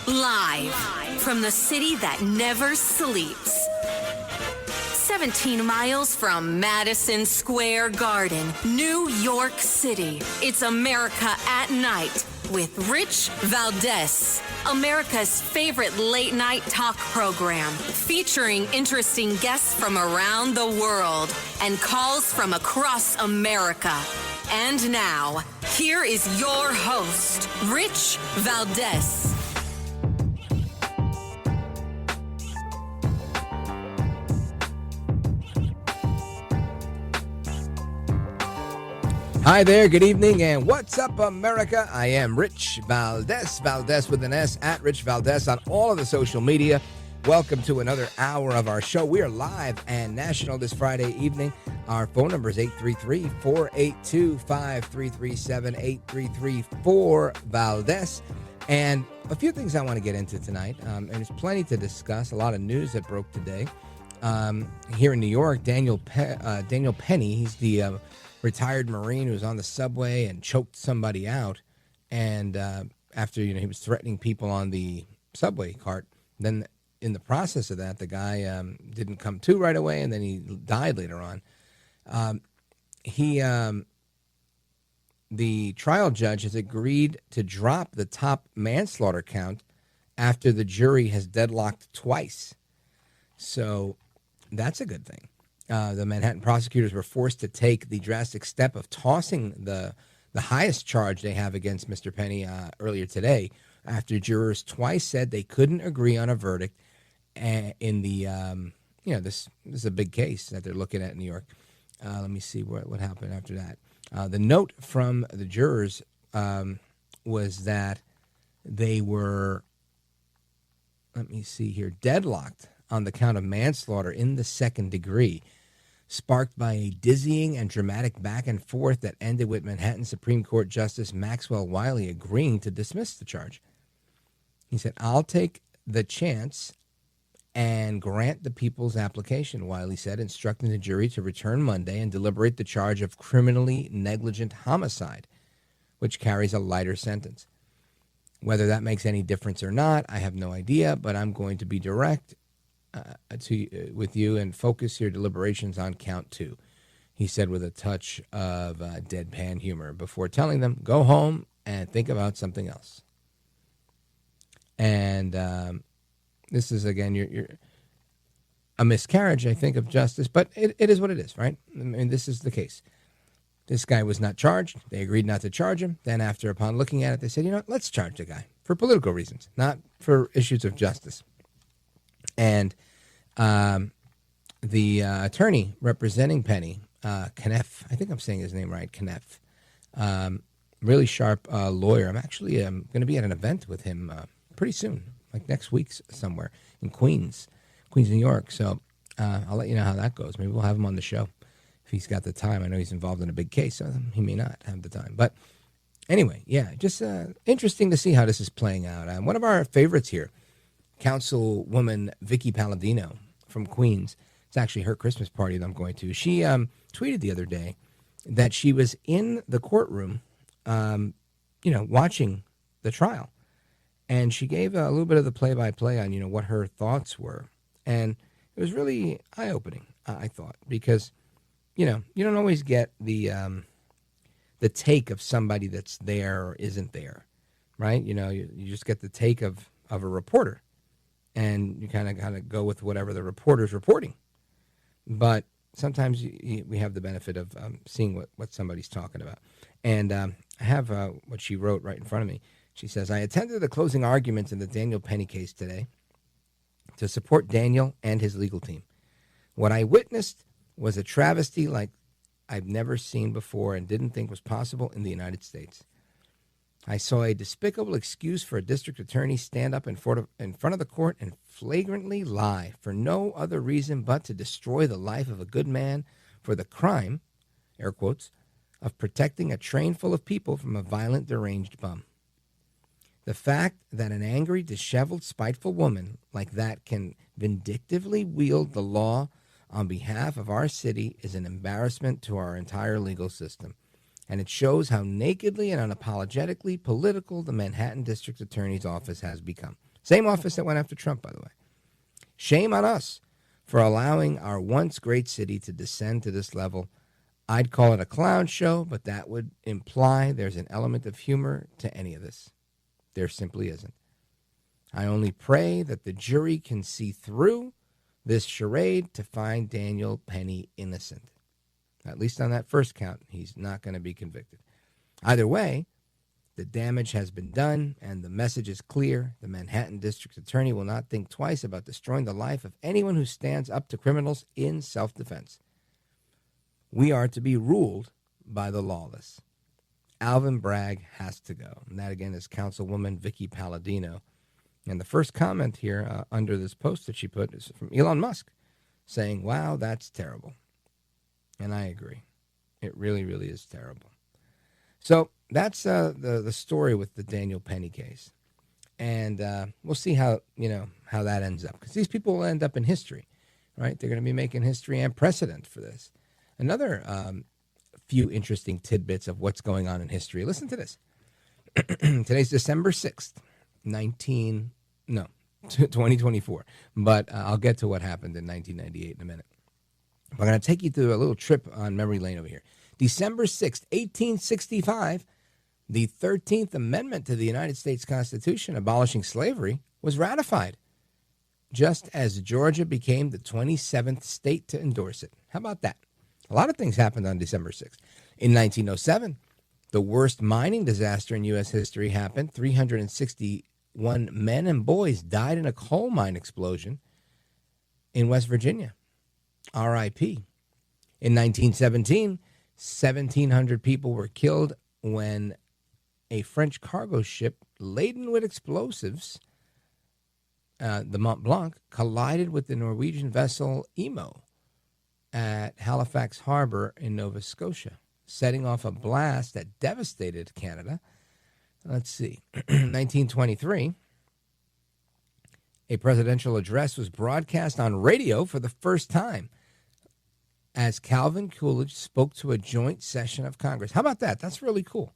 Live from the city that never sleeps. 17 miles from Madison Square Garden, New York City. It's America at Night with Rich Valdez. America's favorite late-night talk program, featuring interesting guests from around the world and calls from across America. And now, here is your host, Rich Valdez. Hi there, good evening, and what's up, America? I am Rich Valdez, Valdez with an S, at Rich Valdez on all of the social media. Welcome to another hour of our show. We are live and national this Friday evening. Our phone number is 833-482-5337, 833-4-VALDEZ. And a few things I want to get into tonight, and there's plenty to discuss, a lot of news that broke today. Here in New York, Daniel Penny, he's the retired Marine who was on the subway and choked somebody out. And after, he was threatening people on the subway cart. Then in the process of that, the guy didn't come to right away, and then he died later on. The trial judge has agreed to drop the top manslaughter count after the jury has deadlocked twice. So that's a good thing. The Manhattan prosecutors were forced to take the drastic step of tossing the highest charge they have against Mr. Penny earlier today, after jurors twice said they couldn't agree on a verdict in the, this is a big case that they're looking at in New York. Let me see what happened after that. The note from the jurors was that they were, deadlocked on the count of manslaughter in the second degree, sparked by a dizzying and dramatic back and forth that ended with Manhattan Supreme Court Justice Maxwell Wiley agreeing to dismiss the charge. He said, "I'll take the chance and grant the people's application," Wiley said, instructing the jury to return Monday and deliberate the charge of criminally negligent homicide, which carries a lighter sentence. Whether that makes any difference or not, I have no idea, but I'm going to be direct with you and focus your deliberations on count 2, he said with a touch of deadpan humor before telling them, go home and think about something else. And this is, again, you're a miscarriage, I think, of justice, but it is what it is, right? I mean, this is the case. This guy was not charged. They agreed not to charge him. Then upon looking at it, they said, let's charge the guy for political reasons, not for issues of justice. And the attorney representing Penny, Kneff, I think I'm saying his name right, Kneff, really sharp lawyer. I'm actually going to be at an event with him pretty soon, like next week somewhere in Queens, New York. So I'll let you know how that goes. Maybe we'll have him on the show if he's got the time. I know he's involved in a big case, so he may not have the time. But anyway, yeah, just interesting to see how this is playing out. One of our favorites here, Councilwoman Vicky Palladino from Queens. It's actually her Christmas party that I'm going to. She tweeted the other day that she was in the courtroom, watching the trial. And she gave a little bit of the play-by-play on, what her thoughts were. And it was really eye-opening, I thought, because, you don't always get the take of somebody that's there or isn't there, right? You just get the take of a reporter. And you kind of go with whatever the reporter's reporting. But sometimes we have the benefit of seeing what somebody's talking about. And I have what she wrote right in front of me. She says, I attended the closing arguments in the Daniel Penny case today to support Daniel and his legal team. What I witnessed was a travesty like I've never seen before and didn't think was possible in the United States. I saw a despicable excuse for a district attorney stand up in front of the court and flagrantly lie for no other reason but to destroy the life of a good man for the crime, air quotes, of protecting a train full of people from a violent, deranged bum. The fact that an angry, disheveled, spiteful woman like that can vindictively wield the law on behalf of our city is an embarrassment to our entire legal system. And it shows how nakedly and unapologetically political the Manhattan District Attorney's Office has become. Same office that went after Trump, by the way. Shame on us for allowing our once great city to descend to this level. I'd call it a clown show, but that would imply there's an element of humor to any of this. There simply isn't. I only pray that the jury can see through this charade to find Daniel Penny innocent. At least on that first count, he's not going to be convicted. Either way, the damage has been done, and the message is clear. The Manhattan District Attorney will not think twice about destroying the life of anyone who stands up to criminals in self-defense. We are to be ruled by the lawless. Alvin Bragg has to go. And that, again, is Councilwoman Vicky Palladino. And the first comment here under this post that she put is from Elon Musk, saying, wow, that's terrible. And I agree. It really, really is terrible. So that's the story with the Daniel Penny case. And we'll see how that ends up. Because these people will end up in history, right? They're going to be making history and precedent for this. Another few interesting tidbits of what's going on in history. Listen to this. Today's December 6th, 2024. But I'll get to what happened in 1998 in a minute. I'm going to take you through a little trip on memory lane over here. December 6th, 1865, the 13th Amendment to the United States Constitution abolishing slavery was ratified, just as Georgia became the 27th state to endorse it. How about that? A lot of things happened on December 6th. In 1907, the worst mining disaster in U.S. history happened. 361 men and boys died in a coal mine explosion in West Virginia. R.I.P. In 1917, 1,700 people were killed when a French cargo ship laden with explosives, the Mont Blanc, collided with the Norwegian vessel Emo at Halifax Harbor in Nova Scotia, setting off a blast that devastated Canada. Let's see. 1923, a presidential address was broadcast on radio for the first time as Calvin Coolidge spoke to a joint session of Congress. How about that? That's really cool,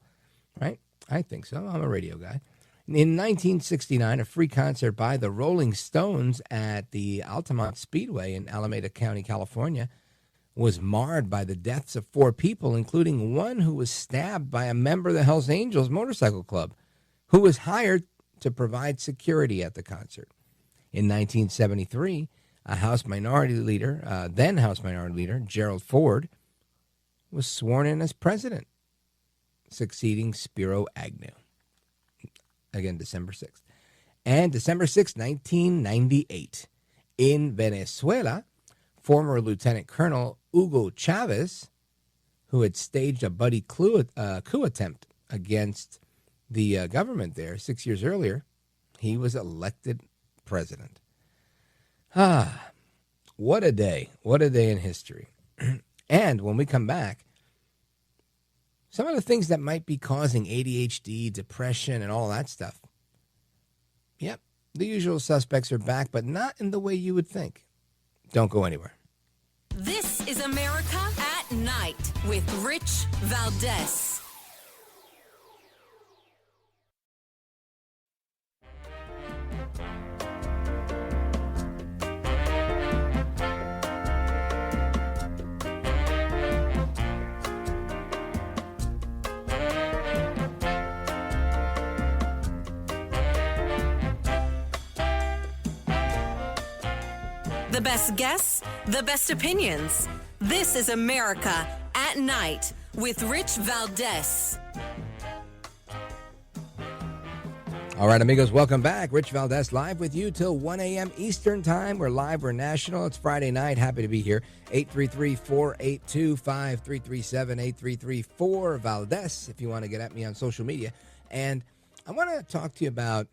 right? I think so. I'm a radio guy. In 1969, a free concert by the Rolling Stones at the Altamont Speedway in Alameda County, California, was marred by the deaths of 4 people, including one who was stabbed by a member of the Hells Angels Motorcycle Club, who was hired to provide security at the concert. In 1973, then House Minority Leader Gerald Ford was sworn in as president, succeeding Spiro Agnew. Again, December 6th. And December 6th, 1998, in Venezuela, former Lieutenant Colonel Hugo Chavez, who had staged a bloody coup attempt against the government there 6 years earlier, he was elected president. What a day. What a day in history. And when we come back, some of the things that might be causing ADHD, depression, and all that stuff. Yep, the usual suspects are back, but not in the way you would think. Don't go anywhere. This is America at Night with Rich Valdez. The best guests, the best opinions. This is America at Night with Rich Valdez. All right, amigos, welcome back. Rich Valdez live with you till 1 a.m. Eastern Time. We're live, we're national. It's Friday night. Happy to be here. 833-482-5337, 833-4-Valdez if you want to get at me on social media. And I want to talk to you about,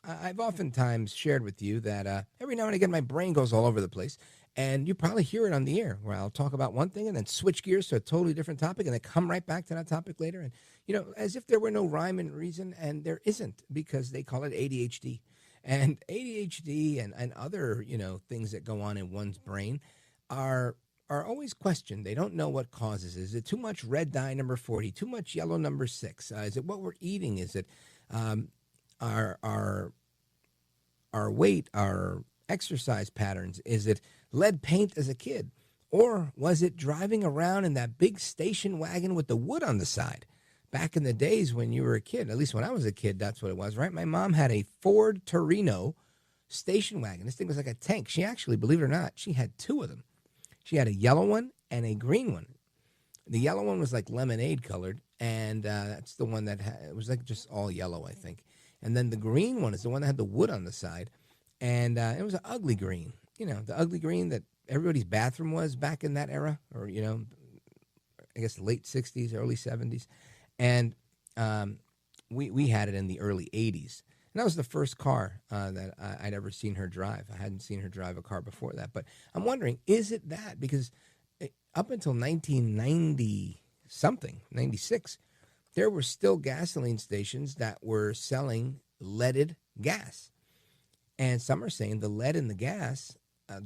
I've oftentimes shared with you that every now and again my brain goes all over the place, and you probably hear it on the air where I'll talk about one thing and then switch gears to a totally different topic and then come right back to that topic later. And, as if there were no rhyme and reason, and there isn't, because they call it ADHD. And ADHD and other, things that go on in one's brain are always questioned. They don't know what causes it. Is it too much red dye number 40, too much yellow number 6? Is it what we're eating? Is it our weight, our exercise patterns? Is it lead paint as a kid? Or was it driving around in that big station wagon with the wood on the side? back in the days when you were a kid, at least when I was a kid, that's what it was, right? My mom had a Ford Torino station wagon. This thing was like a tank. She actually, believe it or not, she had two of them. She had a yellow one and a green one. The yellow one was like lemonade colored, and that's the one that it was like just all yellow, I think. And then the green one is the one that had the wood on the side, and it was an ugly green. You know, the ugly green that everybody's bathroom was back in that era, or, you know, I guess late 60s, early 70s. And we had it in the early 80s. And that was the first car that I'd ever seen her drive. I hadn't seen her drive a car before that. But I'm wondering, is it that? Because up until 1990-something, 96, there were still gasoline stations that were selling leaded gas. And some are saying the lead in the gas,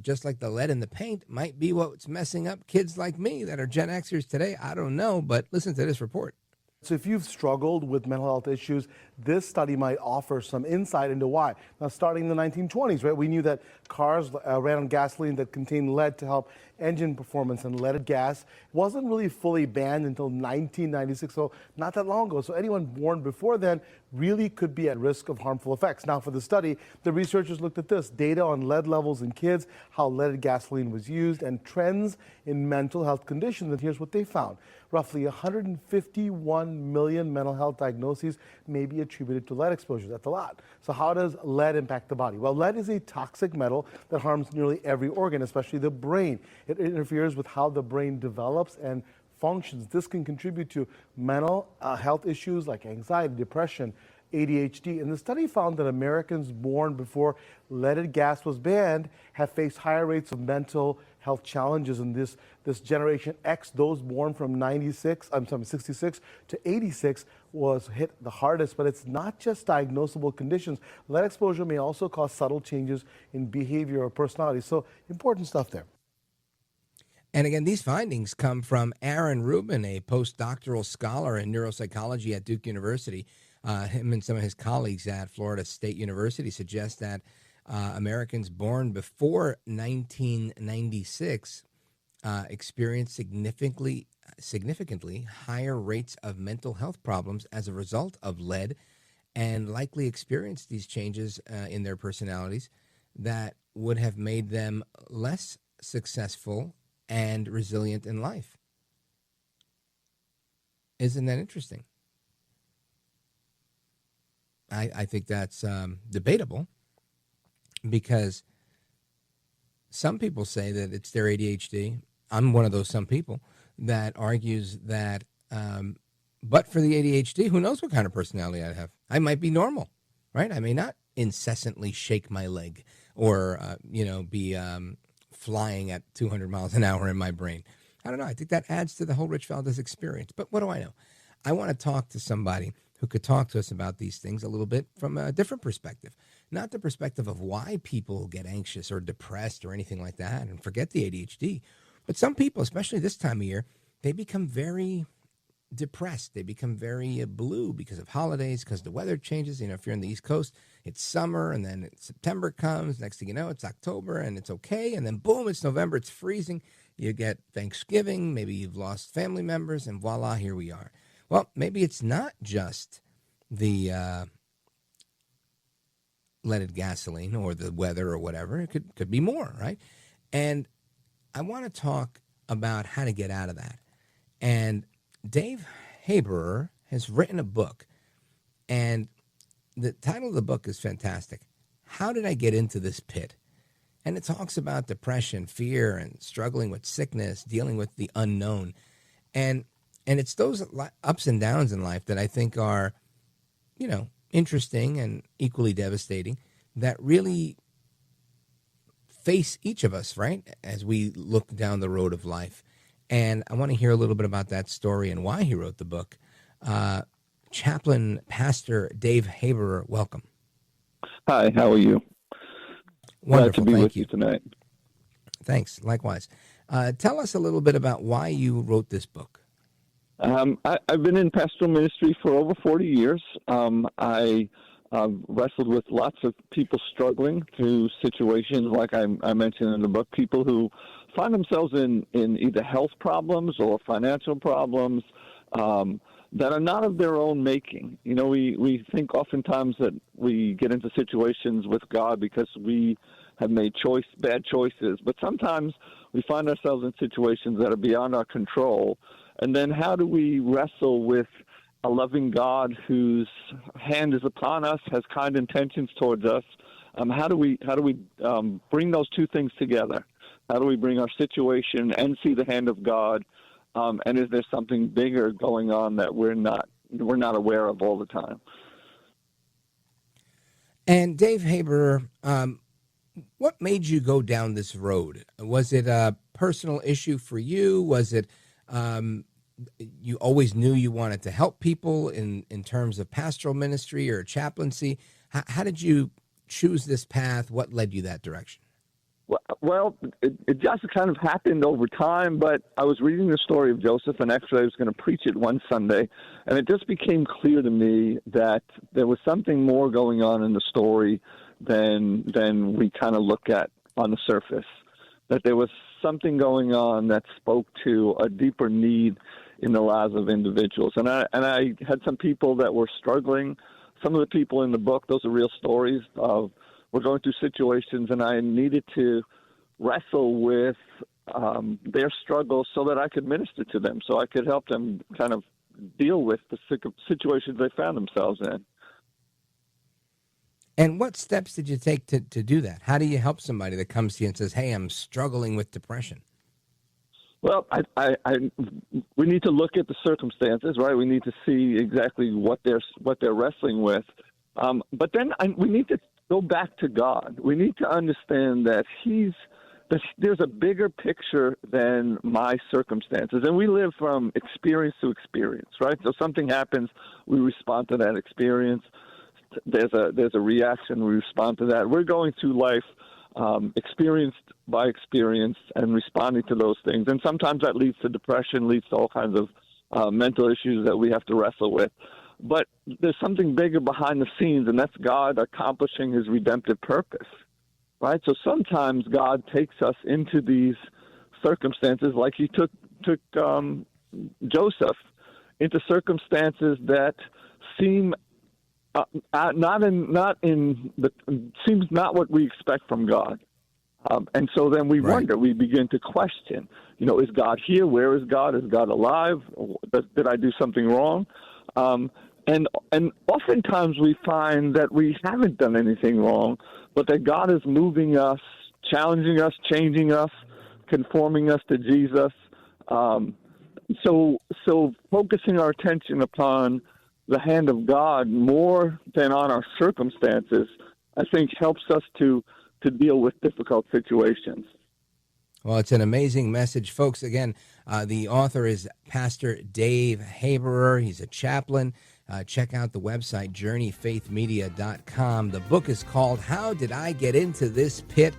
just like the lead in the paint, might be what's messing up kids like me that are Gen Xers today. I don't know, but listen to this report. So if you've struggled with mental health issues, this study might offer some insight into why. Now, starting in the 1920s, right, we knew that cars ran on gasoline that contained lead to help engine performance, and leaded gas wasn't really fully banned until 1996, so not that long ago. So anyone born before then really could be at risk of harmful effects. Now, for the study, the researchers looked at this, data on lead levels in kids, how leaded gasoline was used, and trends in mental health conditions. And here's what they found. Roughly 151 million mental health diagnoses may be attributed to lead exposure. That's a lot. So how does lead impact the body? Well, lead is a toxic metal that harms nearly every organ, especially the brain. It interferes with how the brain develops and functions. This can contribute to mental health issues like anxiety, depression, ADHD. And the study found that Americans born before leaded gas was banned have faced higher rates of mental health challenges. And this Generation X, those born from 66 to 86, was hit the hardest. But it's not just diagnosable conditions. Lead exposure may also cause subtle changes in behavior or personality. So important stuff there. And again, these findings come from Aaron Rubin, a postdoctoral scholar in neuropsychology at Duke University. Him and some of his colleagues at Florida State University suggest that Americans born before 1996 experienced significantly higher rates of mental health problems as a result of lead, and likely experienced these changes in their personalities that would have made them less successful and resilient in life. Isn't that interesting? I think that's debatable, because some people say that it's their ADHD. I'm one of those some people that argues that but for the ADHD, who knows what kind of personality I have? I might be normal, right? I may not incessantly shake my leg or, be flying at 200 miles an hour in my brain. I don't know. I think that adds to the whole Rich Valdez experience. But what do I know? I want to talk to somebody who could talk to us about these things a little bit from a different perspective. Not the perspective of why people get anxious or depressed or anything like that, and forget the ADHD. But some people, especially this time of year, they become very depressed. They become very blue because of holidays, because the weather changes. You know, if you're on the East Coast, it's summer, and then September comes. Next thing you know, it's October, and it's okay. And then, boom, it's November. It's freezing. You get Thanksgiving. Maybe you've lost family members, and voila, here we are. Well, maybe it's not just the leaded gasoline or the weather or whatever. It could be more, right? And I want to talk about how to get out of that. And Dave Haberer has written a book, and the title of the book is fantastic. How did I get into this pit? And it talks about depression, fear, and struggling with sickness, dealing with the unknown. And it's those ups and downs in life that I think are, interesting and equally devastating, that really face each of us, right, as we look down the road of life. And I want to hear a little bit about that story and why he wrote the book. Chaplain Pastor Dave Haberer, welcome. Hi, how are you? Wonderful. Glad to be Thank with you you tonight. Thanks. Likewise. Tell us a little bit about why you wrote this book. I've been in pastoral ministry for over 40 years. I wrestled with lots of people struggling through situations like I mentioned in the book, people who find themselves in either health problems or financial problems, that are not of their own making. You know, we think oftentimes that we get into situations with God because we have made bad choices, but sometimes we find ourselves in situations that are beyond our control. And then how do we wrestle with a loving God whose hand is upon us, has kind intentions towards us? How do we bring those two things together? How do we bring our situation and see the hand of God? And is there something bigger going on that we're not aware of all the time? And Dave Haberer, what made you go down this road? Was it a personal issue for you? Was it you always knew you wanted to help people in terms of pastoral ministry or chaplaincy? How did you choose this path? What led you that direction? Well, it just kind of happened over time, but I was reading the story of Joseph, and actually I was going to preach it one Sunday, and it just became clear to me that there was something more going on in the story than we kind of look at on the surface, that there was something going on that spoke to a deeper need in the lives of individuals. And I had some people that were struggling. Some of the people in the book, those are real stories of we're going through situations, and I needed to wrestle with their struggles so that I could minister to them, so I could help them kind of deal with the situations they found themselves in. And what steps did you take to do that? How do you help somebody that comes to you and says, hey, I'm struggling with depression? Well, we need to look at the circumstances, right? We need to see exactly what they're wrestling with. But then we need to go back to God. We need to understand that there's a bigger picture than my circumstances. And we live from experience to experience, right? So something happens, we respond to that experience. There's a reaction, we respond to that. We're going through life experience by experience and responding to those things. And sometimes that leads to depression, leads to all kinds of mental issues that we have to wrestle with. But there's something bigger behind the scenes, and that's God accomplishing his redemptive purpose, right? So sometimes God takes us into these circumstances like he took Joseph into circumstances that seem seems not what we expect from God. And so then we wonder, we begin to question, is God here? Where is God? Is God alive? Did I do something wrong? And oftentimes we find that we haven't done anything wrong, but that God is moving us, challenging us, changing us, conforming us to Jesus. So focusing our attention upon the hand of God more than on our circumstances, I think helps us to deal with difficult situations. Well, it's an amazing message, folks. Again, the author is Pastor Dave Haberer. He's a chaplain. Check out the website, journeyfaithmedia.com. The book is called How Did I Get Into This Pit?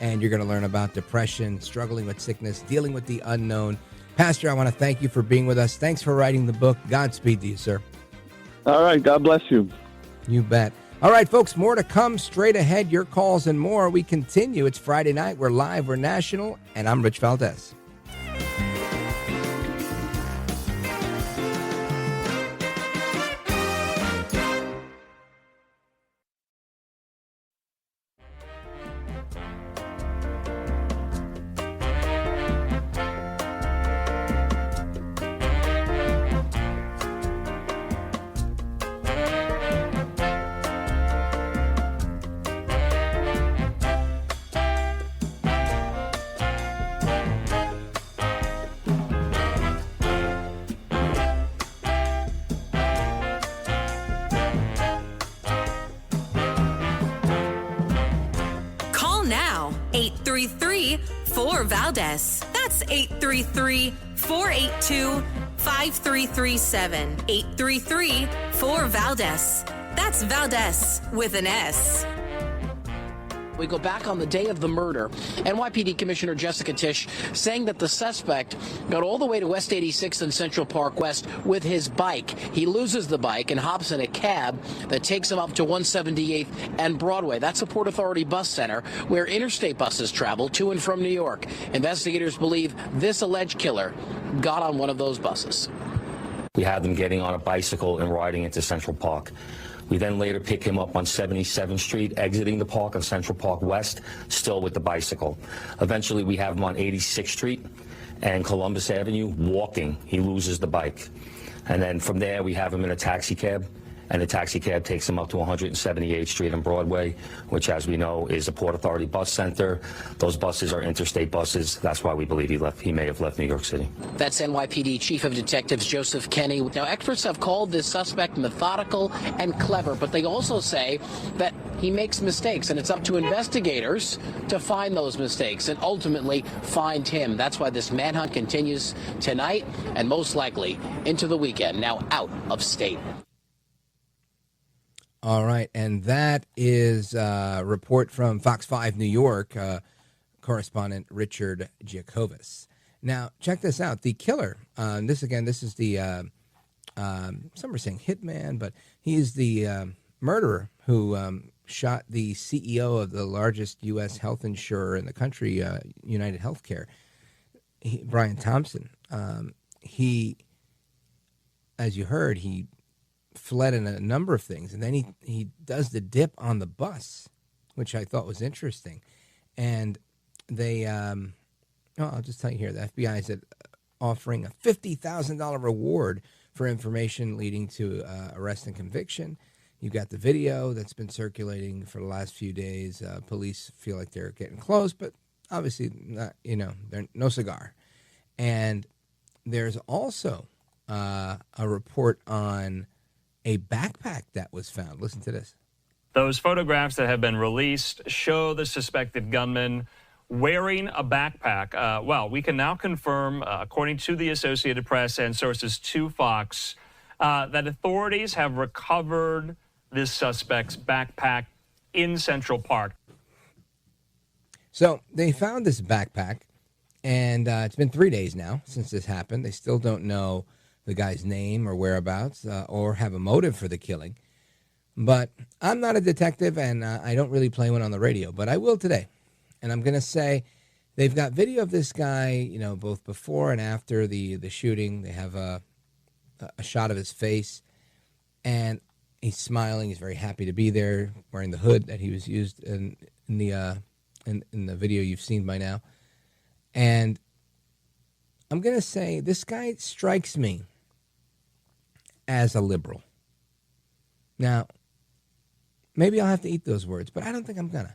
And you're going to learn about depression, struggling with sickness, dealing with the unknown. Pastor, I want to thank you for being with us. Thanks for writing the book. Godspeed to you, sir. All right. God bless you. You bet. All right, folks, more to come straight ahead. Your calls and more. We continue. It's Friday night. We're live. We're national. And I'm Rich Valdez. Now, 833-4VALDEZ. That's 833-482-5337. 833-4VALDEZ. That's Valdez with an S. We go back on the day of the murder. NYPD Commissioner Jessica Tisch saying that the suspect got all the way to West 86th and Central Park West with his bike. He loses the bike and hops in a cab that takes him up to 178th and Broadway. That's a Port Authority bus center where interstate buses travel to and from New York. Investigators believe this alleged killer got on one of those buses. We had them getting on a bicycle and riding into Central Park. We then later pick him up on 77th Street, exiting the park on Central Park West, still with the bicycle. Eventually, we have him on 86th Street and Columbus Avenue, walking. He loses the bike. And then from there, we have him in a taxi cab, and the taxi cab takes him up to 178th Street and Broadway, which, as we know, is a Port Authority bus center. Those buses are interstate buses. That's why we believe he may have left New York City. That's NYPD Chief of Detectives Joseph Kenney. Now, experts have called this suspect methodical and clever, but they also say that he makes mistakes, and it's up to investigators to find those mistakes and ultimately find him. That's why this manhunt continues tonight and most likely into the weekend, now out of state. All right, and that is a report from Fox 5 New York correspondent Richard Giacovis. Now, check this out. The killer, this is the, some are saying hitman, but he is the murderer who shot the CEO of the largest U.S. health insurer in the country, United Healthcare, Brian Thompson. He, as you heard, he fled in a number of things, and then he does the dip on the bus, which I thought was interesting. And they, I'll just tell you here, the FBI is offering a $50,000 reward for information leading to arrest and conviction. You've got the video that's been circulating for the last few days. Police feel like they're getting close, but obviously not, they're no cigar. And there's also a report on a backpack that was found. Listen to this. Those photographs that have been released show the suspected gunman wearing a backpack. Well, we can now confirm, according to the Associated Press and sources to Fox, that authorities have recovered this suspect's backpack in Central Park. So they found this backpack, and it's been 3 days now since this happened. They still don't know the guy's name or whereabouts or have a motive for the killing. But I'm not a detective, and I don't really play one on the radio, but I will today. And I'm going to say they've got video of this guy, both before and after the shooting. They have a shot of his face, and he's smiling. He's very happy to be there, wearing the hood that he was used in the video you've seen by now. And I'm going to say this guy strikes me as a liberal. Now, maybe I'll have to eat those words, but I don't think I'm going to.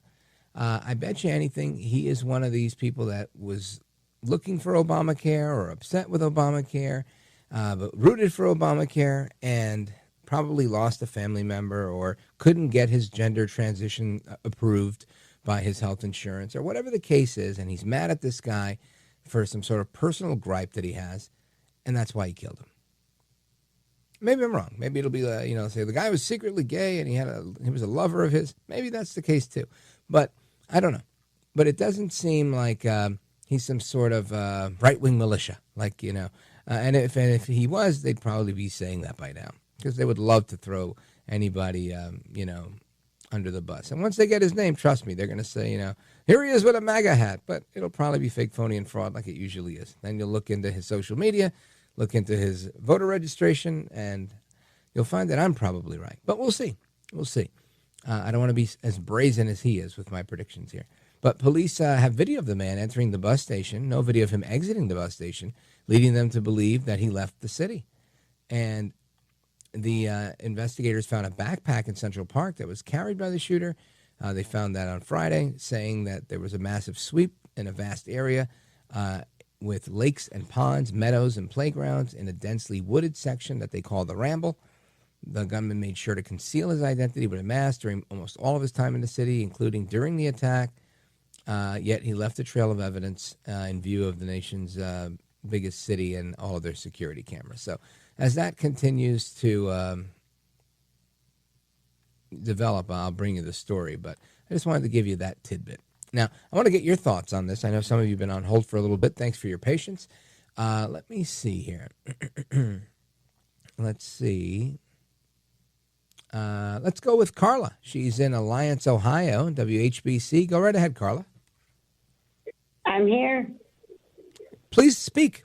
I bet you anything he is one of these people that was looking for Obamacare or upset with Obamacare, but rooted for Obamacare and probably lost a family member or couldn't get his gender transition approved by his health insurance or whatever the case is, and he's mad at this guy for some sort of personal gripe that he has, and that's why he killed him. Maybe I'm wrong. Maybe it'll be, say the guy was secretly gay and he was a lover of his. Maybe that's the case too. But I don't know. But it doesn't seem like he's some sort of right-wing militia. And if he was, they'd probably be saying that by now because they would love to throw anybody, under the bus. And once they get his name, trust me, they're going to say, here he is with a MAGA hat. But it'll probably be fake, phony, and fraud like it usually is. Then you'll look into his social media, look into his voter registration, and you'll find that I'm probably right. But we'll see. We'll see. I don't want to be as brazen as he is with my predictions here. But police have video of the man entering the bus station, no video of him exiting the bus station, leading them to believe that he left the city. And the investigators found a backpack in Central Park that was carried by the shooter. They found that on Friday, saying that there was a massive sweep in a vast area with lakes and ponds, meadows and playgrounds in a densely wooded section that they call the Ramble. The gunman made sure to conceal his identity with a mask during almost all of his time in the city, including during the attack. Yet he left a trail of evidence in view of the nation's biggest city and all of their security cameras. So as that continues to develop, I'll bring you the story. But I just wanted to give you that tidbit. Now, I want to get your thoughts on this. I know some of you have been on hold for a little bit. Thanks for your patience. Let me see here. Let's see. Let's go with Carla. She's in Alliance, Ohio, WHBC. Go right ahead, Carla. I'm here. Please speak.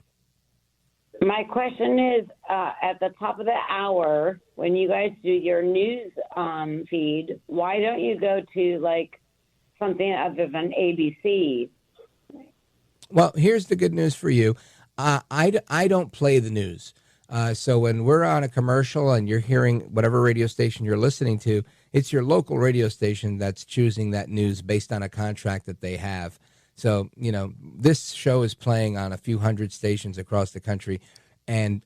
My question is, at the top of the hour, when you guys do your news feed, why don't you go to, like, something other than ABC? Well, here's the good news for you. I don't play the news. So when we're on a commercial and you're hearing whatever radio station you're listening to, it's your local radio station that's choosing that news based on a contract that they have. So, you know, this show is playing on a few hundred stations across the country, and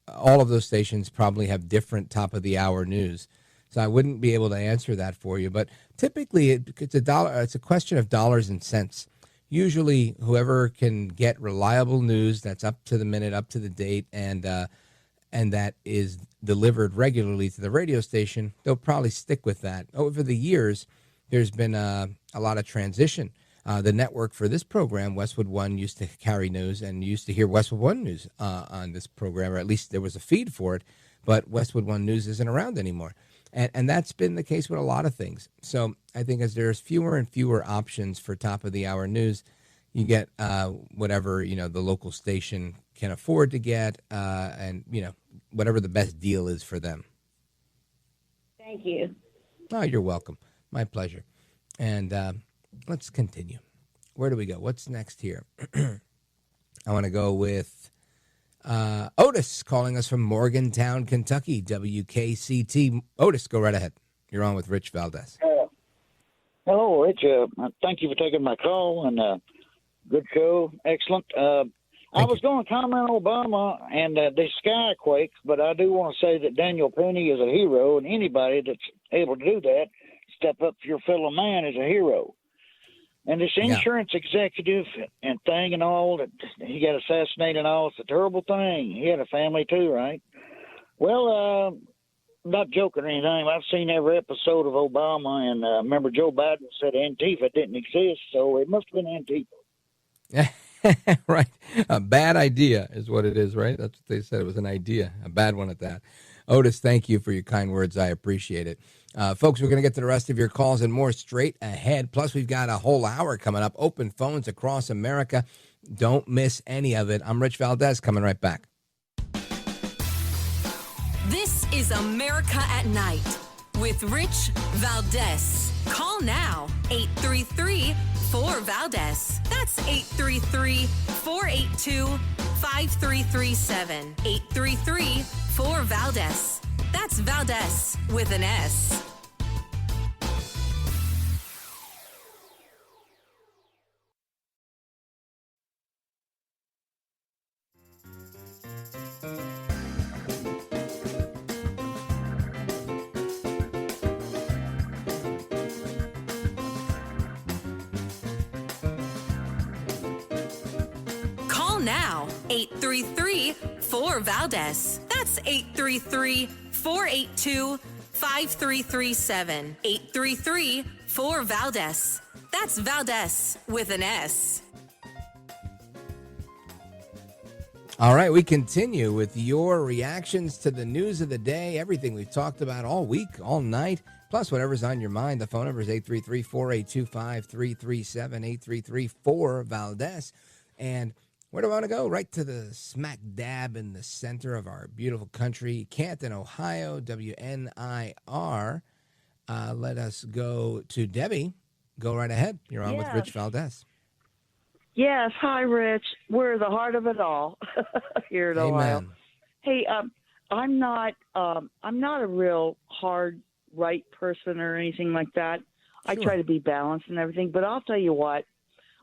all of those stations probably have different top-of-the-hour news. So I wouldn't be able to answer that for you. But typically, it's a question of dollars and cents. Usually, whoever can get reliable news that's up to the minute, up to the date, and that is delivered regularly to the radio station, they'll probably stick with that. Over the years, there's been a lot of transition. The network for this program, Westwood One, used to carry news, and you used to hear Westwood One news on this program, or at least there was a feed for it, but Westwood One news isn't around anymore. And that's been the case with a lot of things. So I think as there's fewer and fewer options for top-of-the-hour news, you get whatever, you know, the local station can afford to get, and, you know, whatever the best deal is for them. Thank you. Oh, you're welcome. My pleasure. And let's continue. Where do we go? What's next here? I want to go with Otis calling us from Morgantown, Kentucky, WKCT. Otis, go right ahead. You're on with Rich Valdez. Hello, Rich. Thank you for taking my call, and good show. Excellent. I was going to comment on Obama and the skyquakes, but I do want to say that Daniel Penny is a hero, and anybody that's able to do that, step up for your fellow man, is a hero. And this insurance executive and thing and all, that he got assassinated and all, it's a terrible thing. He had a family too, right? Well, not joking or anything. I've seen every episode of Obama, and remember Joe Biden said Antifa didn't exist, so it must have been Antifa. Right. A bad idea is what it is, right? That's what they said. It was an idea, a bad one at that. Otis, thank you for your kind words. I appreciate it. Folks, we're going to get to the rest of your calls and more straight ahead. Plus, we've got a whole hour coming up. Open phones across America. Don't miss any of it. I'm Rich Valdez, coming right back. This is America at Night with Rich Valdez. Call now, 833-4VALDEZ. That's 833-482-5337. 833-4VALDEZ. That's Valdez with an S. Call now, 833-4VALDEZ. That's 833-482-5337. 833-4VALDEZ. That's Valdez with an S. All right, we continue with your reactions to the news of the day, everything we've talked about all week, all night, plus whatever's on your mind. The phone number is 833-482-5337, 833-4VALDEZ. And where do I want to go? Right to the smack dab in the center of our beautiful country, Canton, Ohio, WNIR. Let us go to Debbie. Go right ahead. You're on with Rich Valdez. Yes. Hi, Rich. We're the heart of it all here in Ohio. Hey, I'm not a real hard right person or anything like that. Sure. I try to be balanced and everything, but I'll tell you what.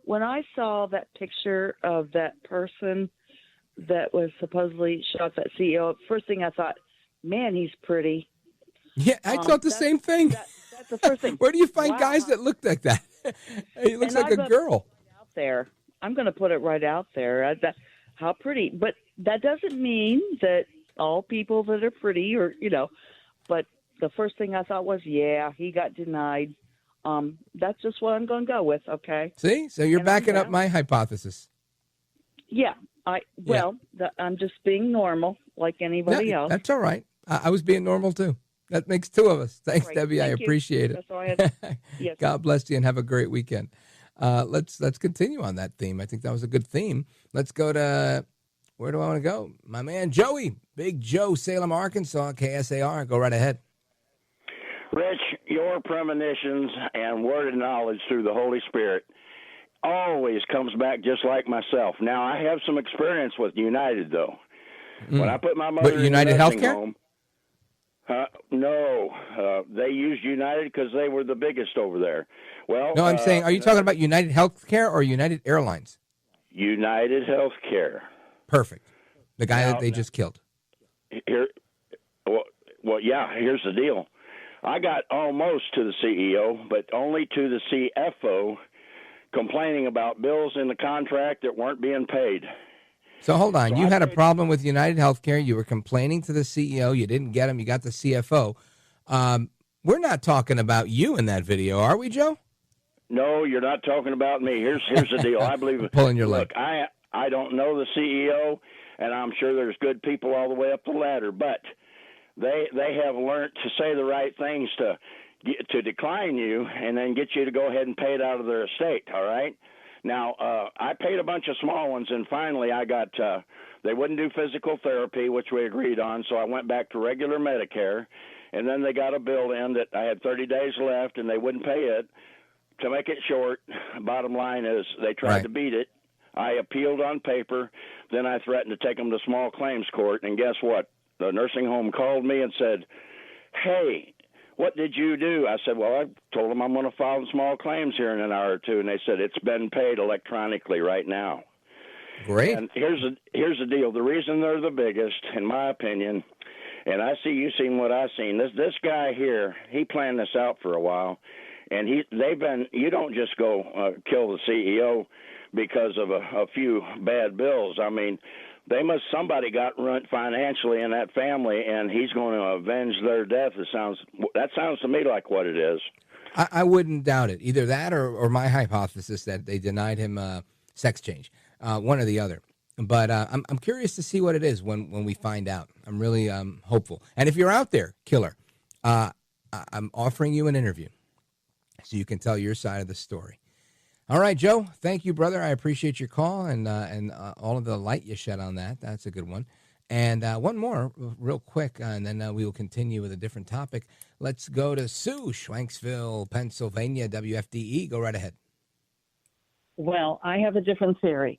When I saw that picture of that person that was supposedly shot, that CEO, first thing I thought, man, he's pretty. Yeah, I thought the same thing. That's the first thing. Where do you find guys that look like that? He looks like a girl. Out there. I'm going to put it right out there. How pretty. But that doesn't mean that all people that are pretty or, but the first thing I thought was, yeah, he got denied. That's just what I'm going to go with, okay? See? So you're backing up my hypothesis. Yeah. I'm just being normal like anybody else. That's all right. I was being normal, too. That makes two of us. Thanks, Debbie. Thank I appreciate you. it. That's all I had. Yes. God bless you and have a great weekend. Let's continue on that theme. I think that was a good theme. Let's go to where do I want to go? My man Joey, Big Joe, Salem, Arkansas, KSAR. Go right ahead. Rich, your premonitions and word of knowledge through the Holy Spirit always comes back just like myself. Now, I have some experience with United, though. When I put my mother in United the nursing Healthcare? home, no, they used United because they were the biggest over there. Well, No, I'm saying, are you talking about United Healthcare or United Airlines? United Healthcare. Perfect. The guy that they just killed. Here, well, yeah. Here's the deal. I got almost to the CEO, but only to the CFO, complaining about bills in the contract that weren't being paid. So hold on. You had a problem with United Healthcare. You were complaining to the CEO. You didn't get him. You got the CFO. We're not talking about you in that video, are we, Joe? No, you're not talking about me. Here's the deal. I believe pulling your leg. Look, I don't know the CEO, and I'm sure there's good people all the way up the ladder, but they have learned to say the right things to decline you and then get you to go ahead and pay it out of their estate. All right. Now, I paid a bunch of small ones, and finally I got they wouldn't do physical therapy, which we agreed on, so I went back to regular Medicare, and then they got a bill in that I had 30 days left, and they wouldn't pay it. To make it short, bottom line is they tried to beat it. I appealed on paper. Then I threatened to take them to small claims court, and guess what? The nursing home called me and said, hey, what did you do? I said, well, I told them I'm going to file small claims here in an hour or two, and they said it's been paid electronically right now. Great. And here's the deal. The reason they're the biggest, in my opinion, and I see you seen what I've seen. This guy here, he planned this out for a while, and you don't just go kill the CEO because of a few bad bills. I mean, somebody got ruined financially in that family, and he's going to avenge their death. That sounds to me like what it is. I wouldn't doubt it. Either that or my hypothesis that they denied him sex change, one or the other. But I'm curious to see what it is when we find out. I'm really hopeful. And if you're out there, killer, I'm offering you an interview so you can tell your side of the story. All right, Joe, thank you, brother. I appreciate your call and all of the light you shed on that. That's a good one. And one more real quick, and then we will continue with a different topic. Let's go to Sue, Schwanksville, Pennsylvania, WFDE. Go right ahead. Well, I have a different theory.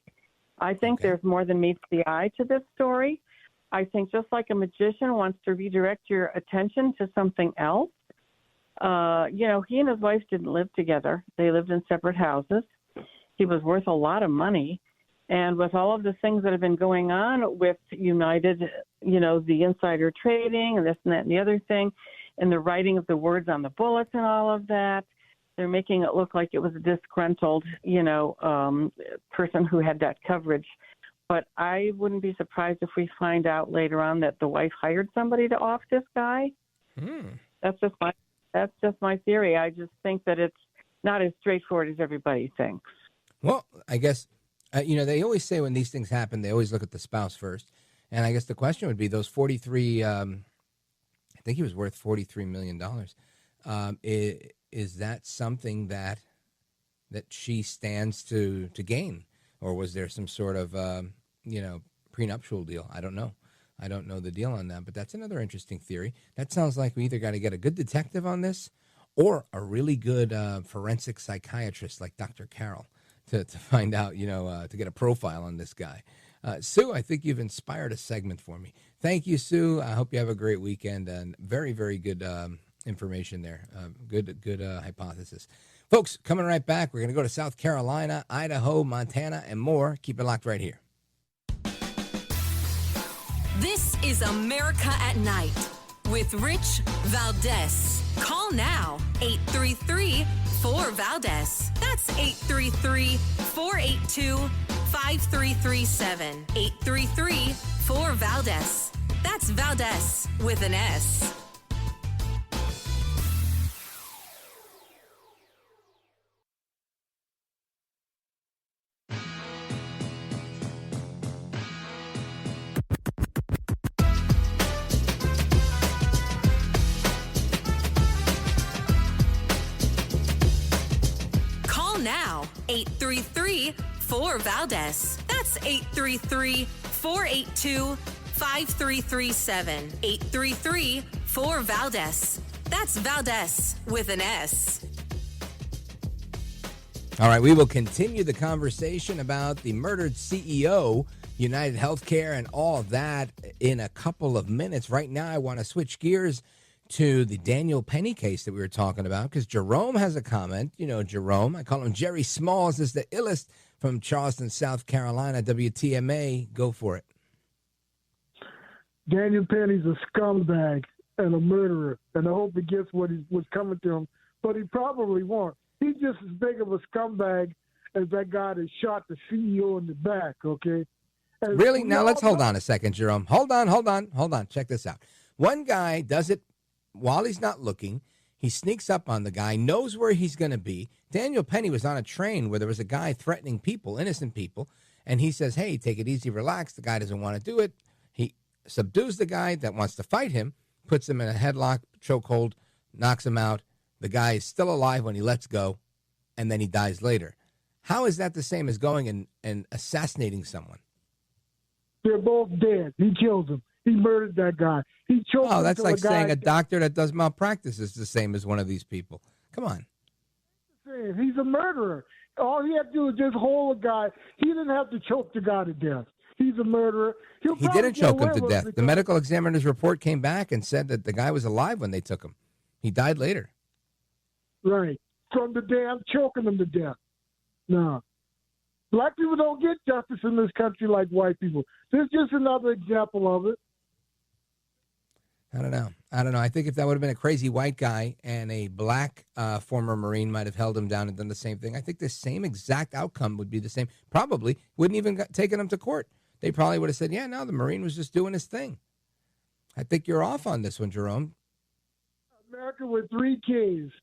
I think there's more than meets the eye to this story. I think just like a magician wants to redirect your attention to something else, he and his wife didn't live together. They lived in separate houses. He was worth a lot of money. And with all of the things that have been going on with United, the insider trading and this and that and the other thing, and the writing of the words on the bullets and all of that, they're making it look like it was a disgruntled, person who had that coverage. But I wouldn't be surprised if we find out later on that the wife hired somebody to off this guy. That's just my theory. I just think that it's not as straightforward as everybody thinks. Well, I guess, they always say when these things happen, they always look at the spouse first. And I guess the question would be those 43, I think he was worth $43 million. Is that something that she stands to gain? Or was there some sort of, prenuptial deal? I don't know. I don't know the deal on that, but that's another interesting theory. That sounds like we either got to get a good detective on this or a really good forensic psychiatrist like Dr. Carroll to find out, to get a profile on this guy. Sue, I think you've inspired a segment for me. Thank you, Sue. I hope you have a great weekend and very, very good information there. Good hypothesis. Folks, coming right back, we're going to go to South Carolina, Idaho, Montana, and more. Keep it locked right here. This is America at Night with Rich Valdez. Call now, 833-4VALDEZ. That's 833-482-5337. 833-4VALDEZ. That's Valdez with an S. Now, 833-4VALDEZ. That's 833 482-5337. 833-4-VALDEZ. That's Valdez with an S. All right, we will continue the conversation about the murdered CEO, United Healthcare, and all of that in a couple of minutes. Right now, I want to switch gears to the Daniel Penny case that we were talking about, because Jerome has a comment. You know, Jerome, I call him Jerry Smalls, is the illest from Charleston, South Carolina. WTMA, go for it. Daniel Penny's a scumbag and a murderer, and I hope he gets what was coming to him, but he probably won't. He's just as big of a scumbag as that guy that shot the CEO in the back, okay? And really? Now, let's hold on a second, Jerome. Hold on. Check this out. One guy does it while he's not looking. He sneaks up on the guy, knows where he's going to be. Daniel Penny was on a train where there was a guy threatening people, innocent people, and he says, hey, take it easy, relax. The guy doesn't want to do it. He subdues the guy that wants to fight him, puts him in a headlock, chokehold, knocks him out. The guy is still alive when he lets go, and then he dies later. How is that the same as going and assassinating someone? They're both dead. He killed him. He murdered that guy. He choked him. Oh, that's like the guy saying a doctor that does malpractice is the same as one of these people. Come on. He's a murderer. All he had to do is just hold a guy. He didn't have to choke the guy to death. He's a murderer. He didn't choke him to death. The medical examiner's report came back and said that the guy was alive when they took him. He died later. Right. From the damn choking him to death. No. Black people don't get justice in this country like white people. This is just another example of it. I don't know. I think if that would have been a crazy white guy and a black former Marine might have held him down and done the same thing, I think the same exact outcome would be the same. Probably wouldn't even taken him to court. They probably would have said, yeah, no, the Marine was just doing his thing. I think you're off on this one, Jerome. America with 3 Ks.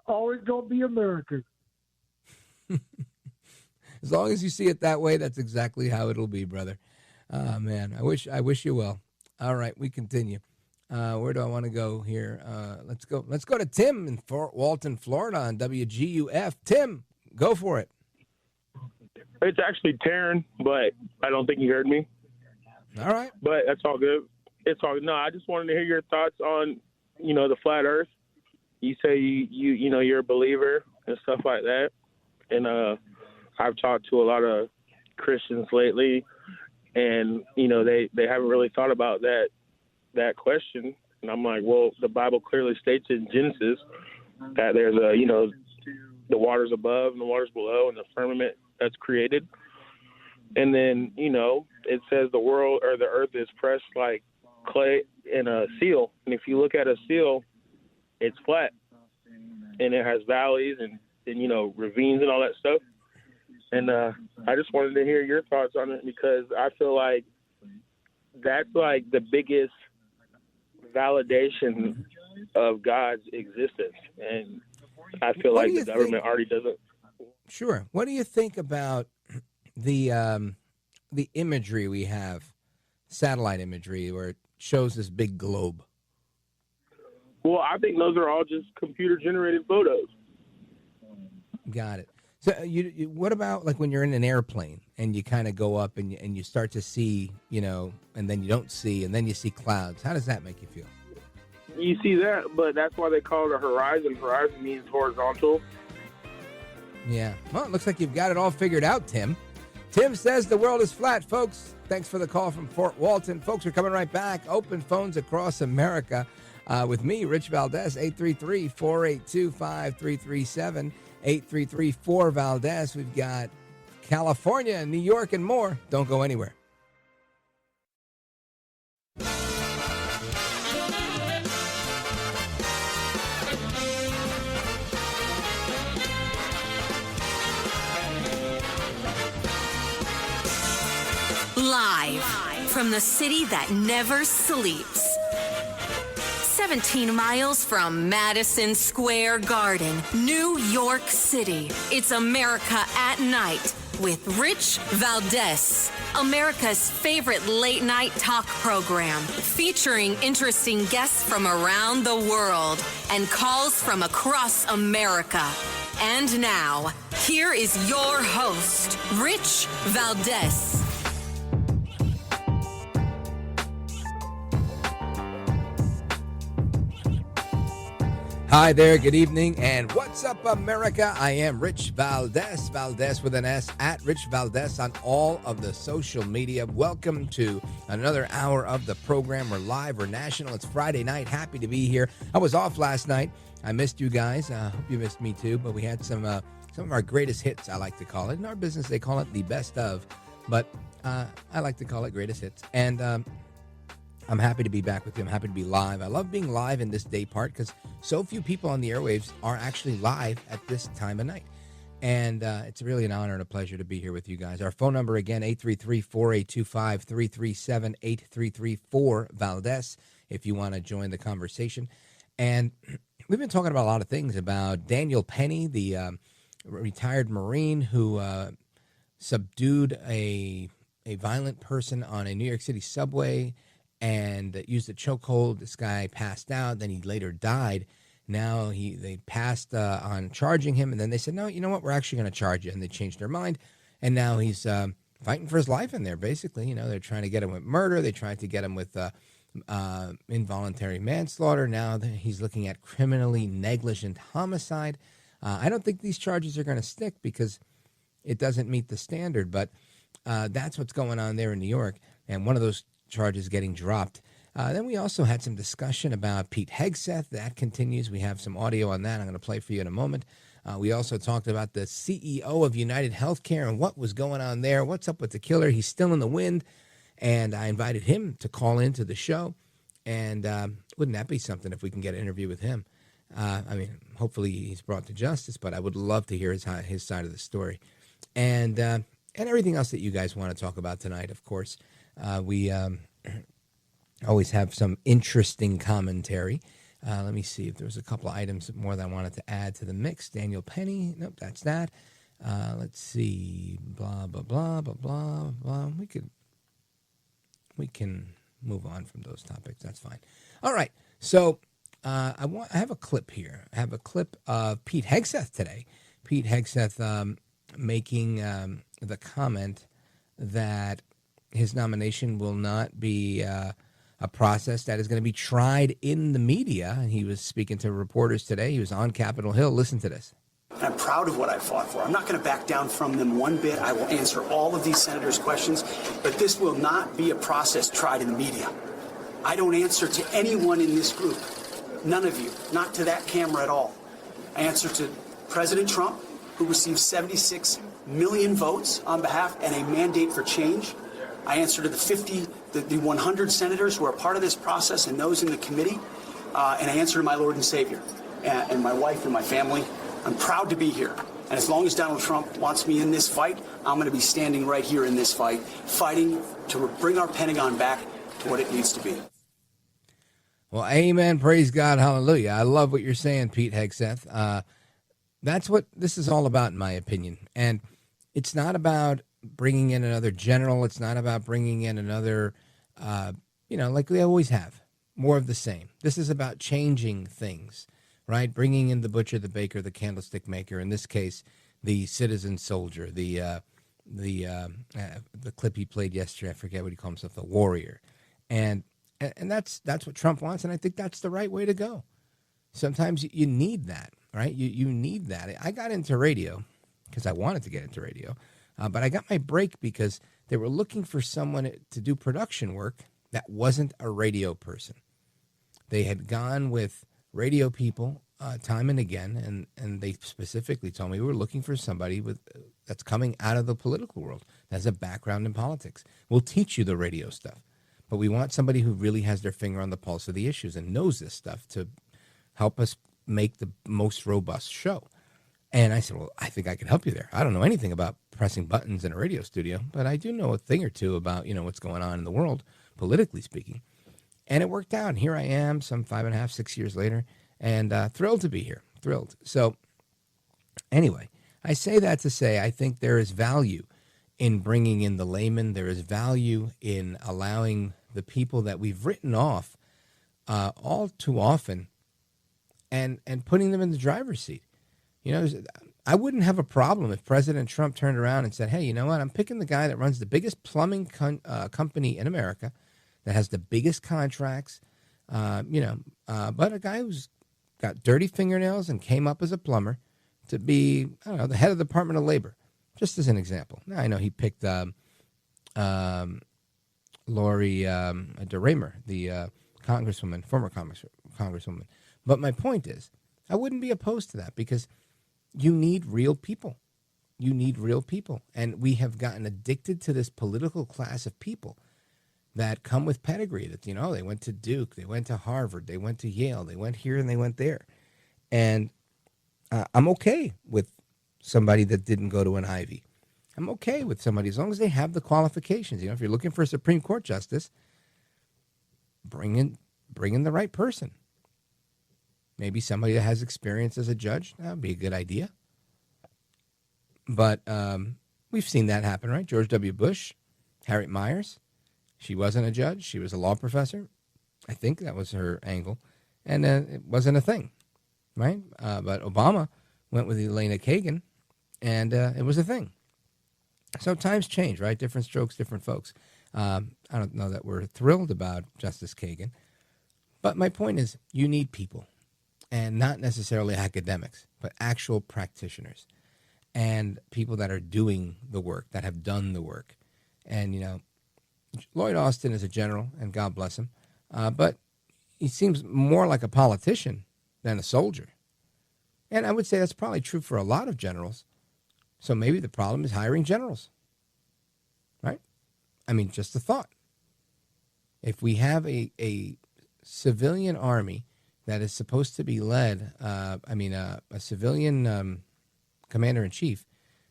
Always going to be America. As long as you see it that way, that's exactly how it'll be, brother. Oh, man, I wish you well. All right, we continue. Where do I want to go here? Let's go to Tim in Fort Walton, Florida on WGUF. Tim, go for it. It's actually Taryn, but I don't think you heard me. All right. But that's all good. It's all good. No, I just wanted to hear your thoughts on, the flat earth. You say you're a believer and stuff like that. And I've talked to a lot of Christians lately, and, they haven't really thought about that question. And I'm like, well, the Bible clearly states in Genesis that there's the waters above and the waters below and the firmament that's created. And then, it says the world or the earth is pressed like clay in a seal. And if you look at a seal, it's flat and it has valleys and ravines and all that stuff. And I just wanted to hear your thoughts on it, because I feel like that's like the biggest validation of God's existence. And I feel like the government already doesn't. Sure. What do you think about the imagery we have, satellite imagery, where it shows this big globe? Well, I think those are all just computer-generated photos. Got it. So you what about like when you're in an airplane and you kind of go up and you start to see, and then you don't see, and then you see clouds? How does that make you feel? You see that, but that's why they call it a horizon. Horizon means horizontal. Yeah. Well, it looks like you've got it all figured out, Tim. Tim says the world is flat, folks. Thanks for the call from Fort Walton. Folks, we're coming right back. Open phones across America with me, Rich Valdez, 833-482-5337. 833-4-VALDEZ. We've got California, New York, and more. Don't go anywhere. Live from the city that never sleeps. 17 miles from Madison Square Garden, New York City. It's America at Night with Rich Valdez, America's favorite late-night talk program, featuring interesting guests from around the world and calls from across America. And now, here is your host, Rich Valdez. Hi there, good evening, and what's up, America? I am Rich Valdez, Valdez with an S, at Rich Valdez on all of the social media. Welcome to another hour of the program. We're live, we're national. It's Friday night. Happy to be here. I was off last night. I missed you guys. I hope you missed me too, but we had some of our greatest hits, I like to call it. In our business, they call it the best of, but I like to call it greatest hits. And I'm happy to be back with you. I'm happy to be live. I love being live in this day part because so few people on the airwaves are actually live at this time of night. And it's really an honor and a pleasure to be here with you guys. Our phone number, again, 833-4825-337-8334-Valdez, if you want to join the conversation. And we've been talking about a lot of things, about Daniel Penny, the retired Marine who subdued a violent person on a New York City subway and used a chokehold. This guy passed out. Then he later died. Now they passed on charging him, and then they said, no, you know what? We're actually going to charge you. And they changed their mind, and now he's fighting for his life in there, basically. You know, they're trying to get him with murder. They tried to get him with involuntary manslaughter. Now he's looking at criminally negligent homicide. I don't think these charges are going to stick because it doesn't meet the standard, but that's what's going on there in New York, and one of those charges getting dropped. Then we also had some discussion about Pete Hegseth. That continues. We have some audio on that I'm going to play for you in a moment. We also talked about the CEO of United Healthcare and what was going on there. What's up with the killer? He's still in the wind, and I invited him to call into the show. And wouldn't that be something if we can get an interview with him? I mean, hopefully he's brought to justice, but I would love to hear his side of the story. And everything else that you guys want to talk about tonight, of course. We always have some interesting commentary. Let me see if there was a couple of items more that I wanted to add to the mix. Daniel Penny. Nope, that's that. Let's see. Blah, blah, blah, blah, blah, blah. We can move on from those topics. That's fine. All right. So I have a clip here. I have a clip of Pete Hegseth today. Pete Hegseth making the comment that his nomination will not be a process that is going to be tried in the media. And he was speaking to reporters today. He was on Capitol Hill. Listen to this. I'm proud of what I fought for. I'm not going to back down from them one bit. I will answer all of these senators' questions, but this will not be a process tried in the media. I don't answer to anyone in this group. None of you. Not to that camera at all. I answer to President Trump, who received 76 million votes on behalf and a mandate for change. I answer to the 100 senators who are part of this process and those in the committee. And I answer to my Lord and Savior and my wife and my family. I'm proud to be here. And as long as Donald Trump wants me in this fight, I'm going to be standing right here in this fight, fighting to bring our Pentagon back to what it needs to be. Well, amen. Praise God. Hallelujah. I love what you're saying, Pete Hegseth. That's what this is all about, in my opinion. And it's not about bringing in another general. It's not about bringing in another, like we always have, more of the same. This is about changing things, right? Bringing in the butcher, the baker, the candlestick maker. In this case, the citizen soldier, the clip he played yesterday. I forget what he called himself, the warrior. And that's what Trump wants. And I think that's the right way to go. Sometimes you need that, right? You need that. I got into radio because I wanted to get into radio. But I got my break because they were looking for someone to do production work that wasn't a radio person. They had gone with radio people time and again, and they specifically told me we were looking for somebody that's coming out of the political world, that has a background in politics. We'll teach you the radio stuff, but we want somebody who really has their finger on the pulse of the issues and knows this stuff to help us make the most robust show. And I said, well, I think I can help you there. I don't know anything about pressing buttons in a radio studio, but I do know a thing or two about, what's going on in the world, politically speaking. And it worked out. And here I am some 5.5, 6 years later, and thrilled to be here. Thrilled. So anyway, I say that to say I think there is value in bringing in the layman. There is value in allowing the people that we've written off all too often and putting them in the driver's seat. I wouldn't have a problem if President Trump turned around and said, hey, you know what? I'm picking the guy that runs the biggest plumbing company in America, that has the biggest contracts, but a guy who's got dirty fingernails and came up as a plumber to be, I don't know, the head of the Department of Labor, just as an example. Now, I know he picked Lori DeRaymer, the congresswoman, former congresswoman. But my point is, I wouldn't be opposed to that because you need real people. You need real people. And we have gotten addicted to this political class of people that come with pedigree. That, you know, they went to Duke, they went to Harvard, they went to Yale, they went here and they went there. And I'm okay with somebody that didn't go to an Ivy. I'm okay with somebody as long as they have the qualifications. You know, if you're looking for a Supreme Court justice, bring in the right person. Maybe somebody that has experience as a judge. That would be a good idea. But we've seen that happen, right? George W. Bush, Harriet Miers. She wasn't a judge. She was a law professor. I think that was her angle. And it wasn't a thing, right? But Obama went with Elena Kagan, and it was a thing. So times change, right? Different strokes, different folks. I don't know that we're thrilled about Justice Kagan. But my point is, you need people. And not necessarily academics, but actual practitioners. And people that are doing the work, that have done the work. And, you know, Lloyd Austin is a general, and God bless him. But he seems more like a politician than a soldier. And I would say that's probably true for a lot of generals. So maybe the problem is hiring generals. Right? I mean, just a thought. If we have a civilian army that is supposed to be led, a civilian commander-in-chief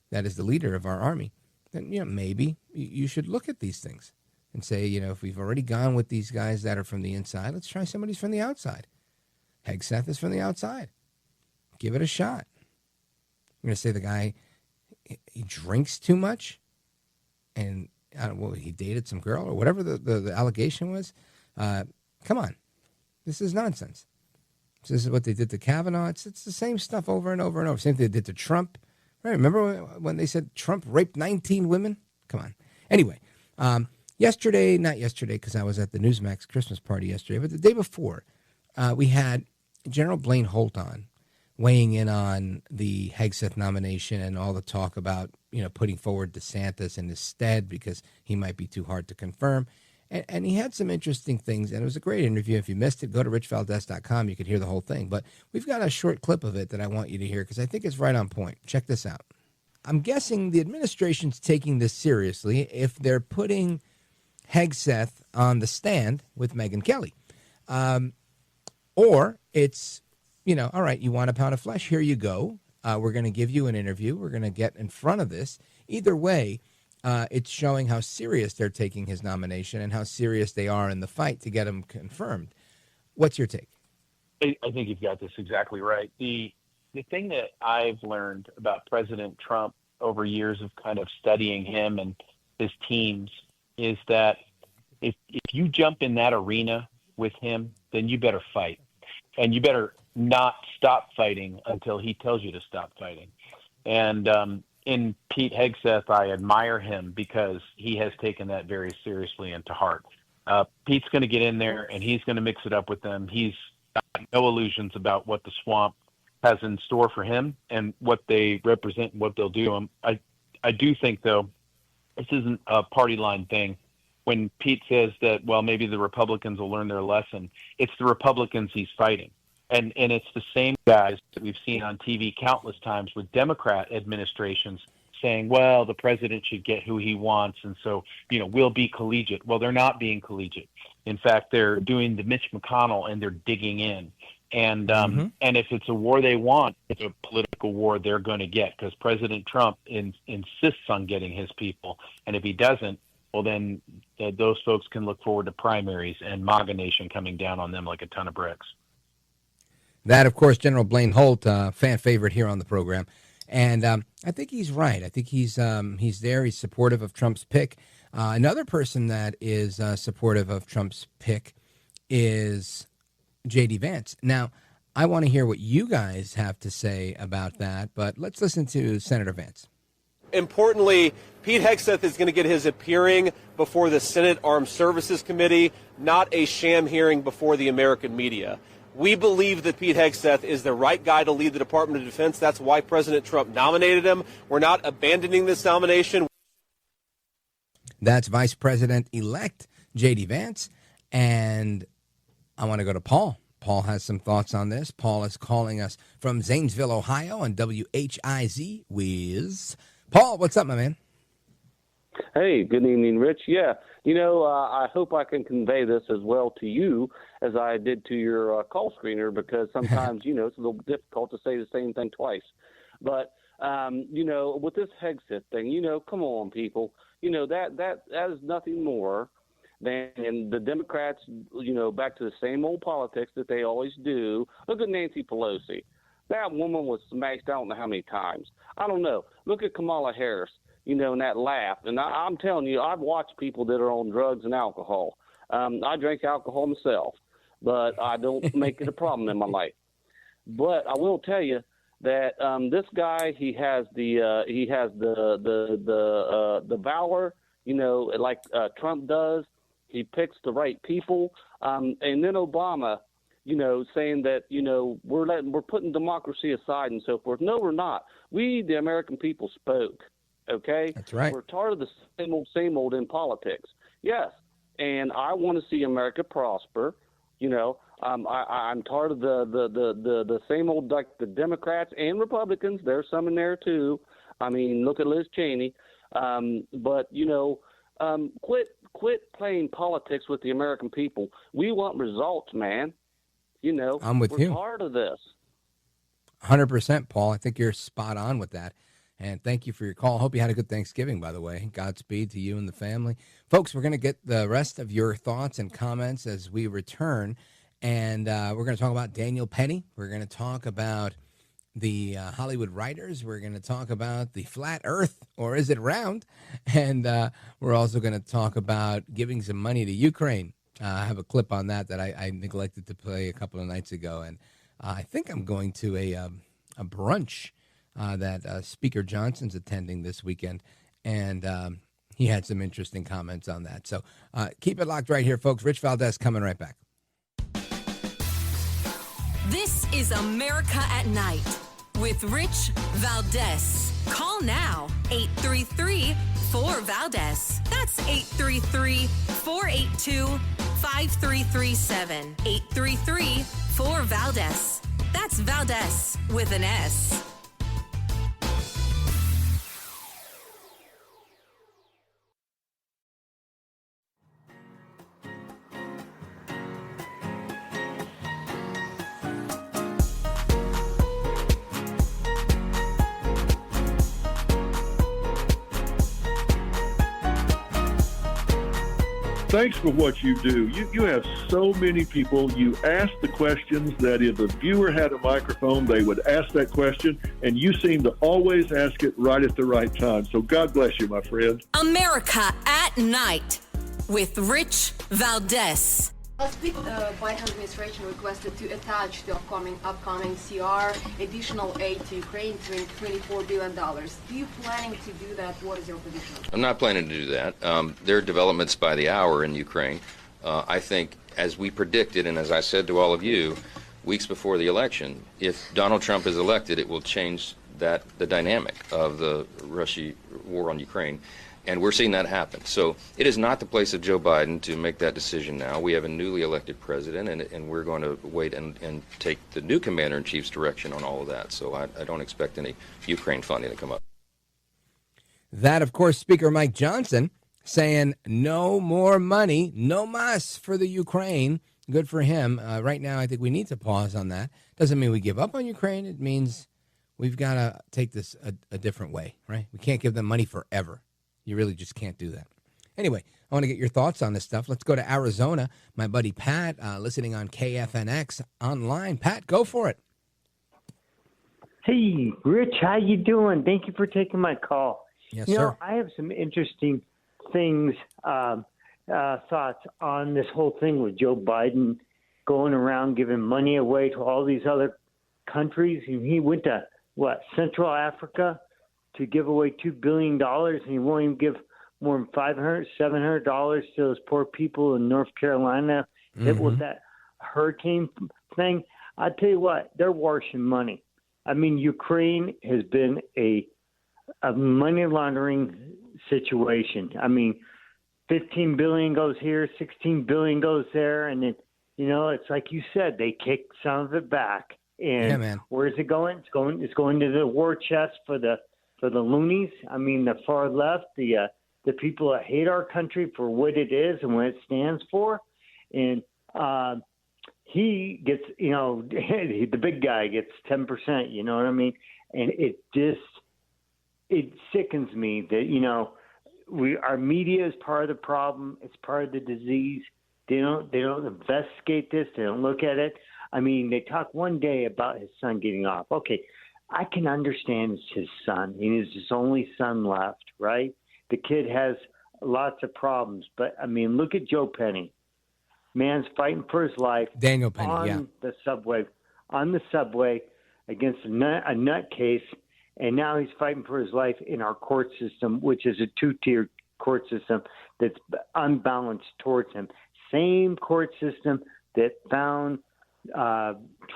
that is the leader of our army, then, you know, maybe you should look at these things and say, you know, if we've already gone with these guys that are from the inside, let's try somebody from the outside. Hegseth is from the outside. Give it a shot. You're going to say the guy, he drinks too much and I don't know, he dated some girl or whatever the allegation was. Come on. This is nonsense. This is what they did to Kavanaugh. It's the same stuff over and over and over. Same thing they did to Trump. Right? Remember when they said Trump raped 19 women? Come on. Anyway, not yesterday, because I was at the Newsmax Christmas party yesterday, but the day before, we had General Blaine Holt on, weighing in on the Hegseth nomination and all the talk about, you know, putting forward DeSantis in his stead because he might be too hard to confirm. And he had some interesting things, and it was a great interview. If you missed it, go to richvaldez.com. You could hear the whole thing. But we've got a short clip of it that I want you to hear because I think it's right on point. Check this out. I'm guessing the administration's taking this seriously if they're putting Hegseth on the stand with Megyn Kelly. Or it's, you know, all right, you want a pound of flesh? Here you go. We're going to give you an interview. We're going to get in front of this. Either way, it's showing how serious they're taking his nomination and how serious they are in the fight to get him confirmed. What's your take? I think you've got this exactly right. The thing that I've learned about President Trump over years of kind of studying him and his teams is that if you jump in that arena with him, then you better fight. And you better not stop fighting until he tells you to stop fighting. And in Pete Hegseth, I admire him because he has taken that very seriously and to heart. Pete's going to get in there and he's going to mix it up with them. He's got no illusions about what the swamp has in store for him and what they represent and what they'll do. I do think, though, this isn't a party line thing. When Pete says that, well, maybe the Republicans will learn their lesson, it's the Republicans he's fighting. And it's the same guys that we've seen on TV countless times with Democrat administrations saying, well, the president should get who he wants. And so, you know, we'll be collegiate. Well, they're not being collegiate. In fact, they're doing the Mitch McConnell and they're digging in. And and if it's a war they want, it's a political war they're going to get because President Trump insists on getting his people. And if he doesn't, well, then those folks can look forward to primaries and MAGA Nation coming down on them like a ton of bricks. That, of course, General Blaine Holt, fan favorite here on the program. And I think he's right. I think he's there. He's supportive of Trump's pick. Another person that is supportive of Trump's pick is J.D. Vance. Now, I want to hear what you guys have to say about that, but let's listen to Senator Vance. Importantly, Pete Hegseth is going to get his appearing before the Senate Armed Services Committee, not a sham hearing before the American media. We believe that Pete Hegseth is the right guy to lead the Department of Defense. That's why President Trump nominated him. We're not abandoning this nomination. That's Vice President-elect J.D. Vance. And I want to go to Paul. Paul has some thoughts on this. Paul is calling us from Zanesville, Ohio on WHIZ Whiz. Paul, what's up, my man? Hey, good evening, Rich. Yeah, I hope I can convey this as well to you as I did to your call screener, because sometimes, it's a little difficult to say the same thing twice. But, with this Hegseth thing, come on, people. That is nothing more than the Democrats, back to the same old politics that they always do. Look at Nancy Pelosi. That woman was smashed, I don't know how many times. I don't know. Look at Kamala Harris. And that laugh. And I'm telling you, I've watched people that are on drugs and alcohol. I drink alcohol myself, but I don't make it a problem in my life. But I will tell you that this guy, he has the valor, like Trump does. He picks the right people. And then Obama, saying that, we're putting democracy aside and so forth. No, we're not. We, the American people, spoke. Okay, that's right. We're tired of the same old in politics. Yes, and I want to see America prosper. I'm tired of the same old, like the Democrats and Republicans. There's some in there too. I mean, look at Liz Cheney. But quit playing politics with the American people. We want results, man. I'm with you. We're tired of this. 100%, Paul. I think you're spot on with that. And thank you for your call. Hope you had a good Thanksgiving, by the way. Godspeed to you and the family. Folks, we're going to get the rest of your thoughts and comments as we return. And we're going to talk about Daniel Penny. We're going to talk about the Hollywood writers. We're going to talk about the flat earth, or is it round? And we're also going to talk about giving some money to Ukraine. I have a clip on that I neglected to play a couple of nights ago. And I think I'm going to a brunch that Speaker Johnson's attending this weekend, and he had some interesting comments on that. So keep it locked right here, folks. Rich Valdez coming right back. This is America at Night with Rich Valdez. Call now, 833-4-VALDEZ. That's 833-482-5337. 833-4-VALDEZ. That's Valdez with an S. Thanks for what you do. You have so many people. You ask the questions that if a viewer had a microphone, they would ask that question, and you seem to always ask it right at the right time. So God bless you, my friend. America at Night with Rich Valdez. Last week, the Biden administration requested to attach the upcoming CR additional aid to Ukraine, $24 billion. Are you planning to do that? What is your position? I'm not planning to do that. There are developments by the hour in Ukraine. I think, as we predicted, and as I said to all of you weeks before the election, if Donald Trump is elected, it will change the dynamic of the Russia war on Ukraine. And we're seeing that happen. So it is not the place of Joe Biden to make that decision now. We have a newly elected president, and we're going to wait and take the new commander-in-chief's direction on all of that. So I don't expect any Ukraine funding to come up. That, of course, Speaker Mike Johnson saying no more money, no mas for the Ukraine. Good for him. Right now, I think we need to pause on that. Doesn't mean we give up on Ukraine. It means we've got to take this a different way, right? We can't give them money forever. You really just can't do that. Anyway, I want to get your thoughts on this stuff. Let's go to Arizona. My buddy Pat, listening on KFNX online. Pat, go for it. Hey, Rich, how you doing? Thank you for taking my call. Yes, sir. I have some interesting things, thoughts on this whole thing with Joe Biden going around giving money away to all these other countries. He went to, Central Africa to give away $2 billion, and he won't even give more than $500, $700 to those poor people in North Carolina hit with that hurricane thing, I tell you what, they're washing money. I mean, Ukraine has been a money laundering situation. I mean, 15 billion goes here, 16 billion goes there, and then, you know, it's like you said, they kick some of it back. And Yeah, man. where is it going? It's going to the war chest for the loonies. I mean, the far left, the people that hate our country for what it is and what it stands for. And he gets, you know, the big guy gets 10%. You know what I mean? And it sickens me that, you know, our media is part of the problem. It's part of the disease. They don't investigate this. They don't look at it. I mean, they talk one day about his son getting off. Okay, I can understand it's his son. He is his only son left, right? The kid has lots of problems. But, I mean, look at Joe Penny. Man's fighting for his life. Daniel Penny, on the subway against a nutcase. And now he's fighting for his life in our court system, which is a two-tier court system that's unbalanced towards him. Same court system that found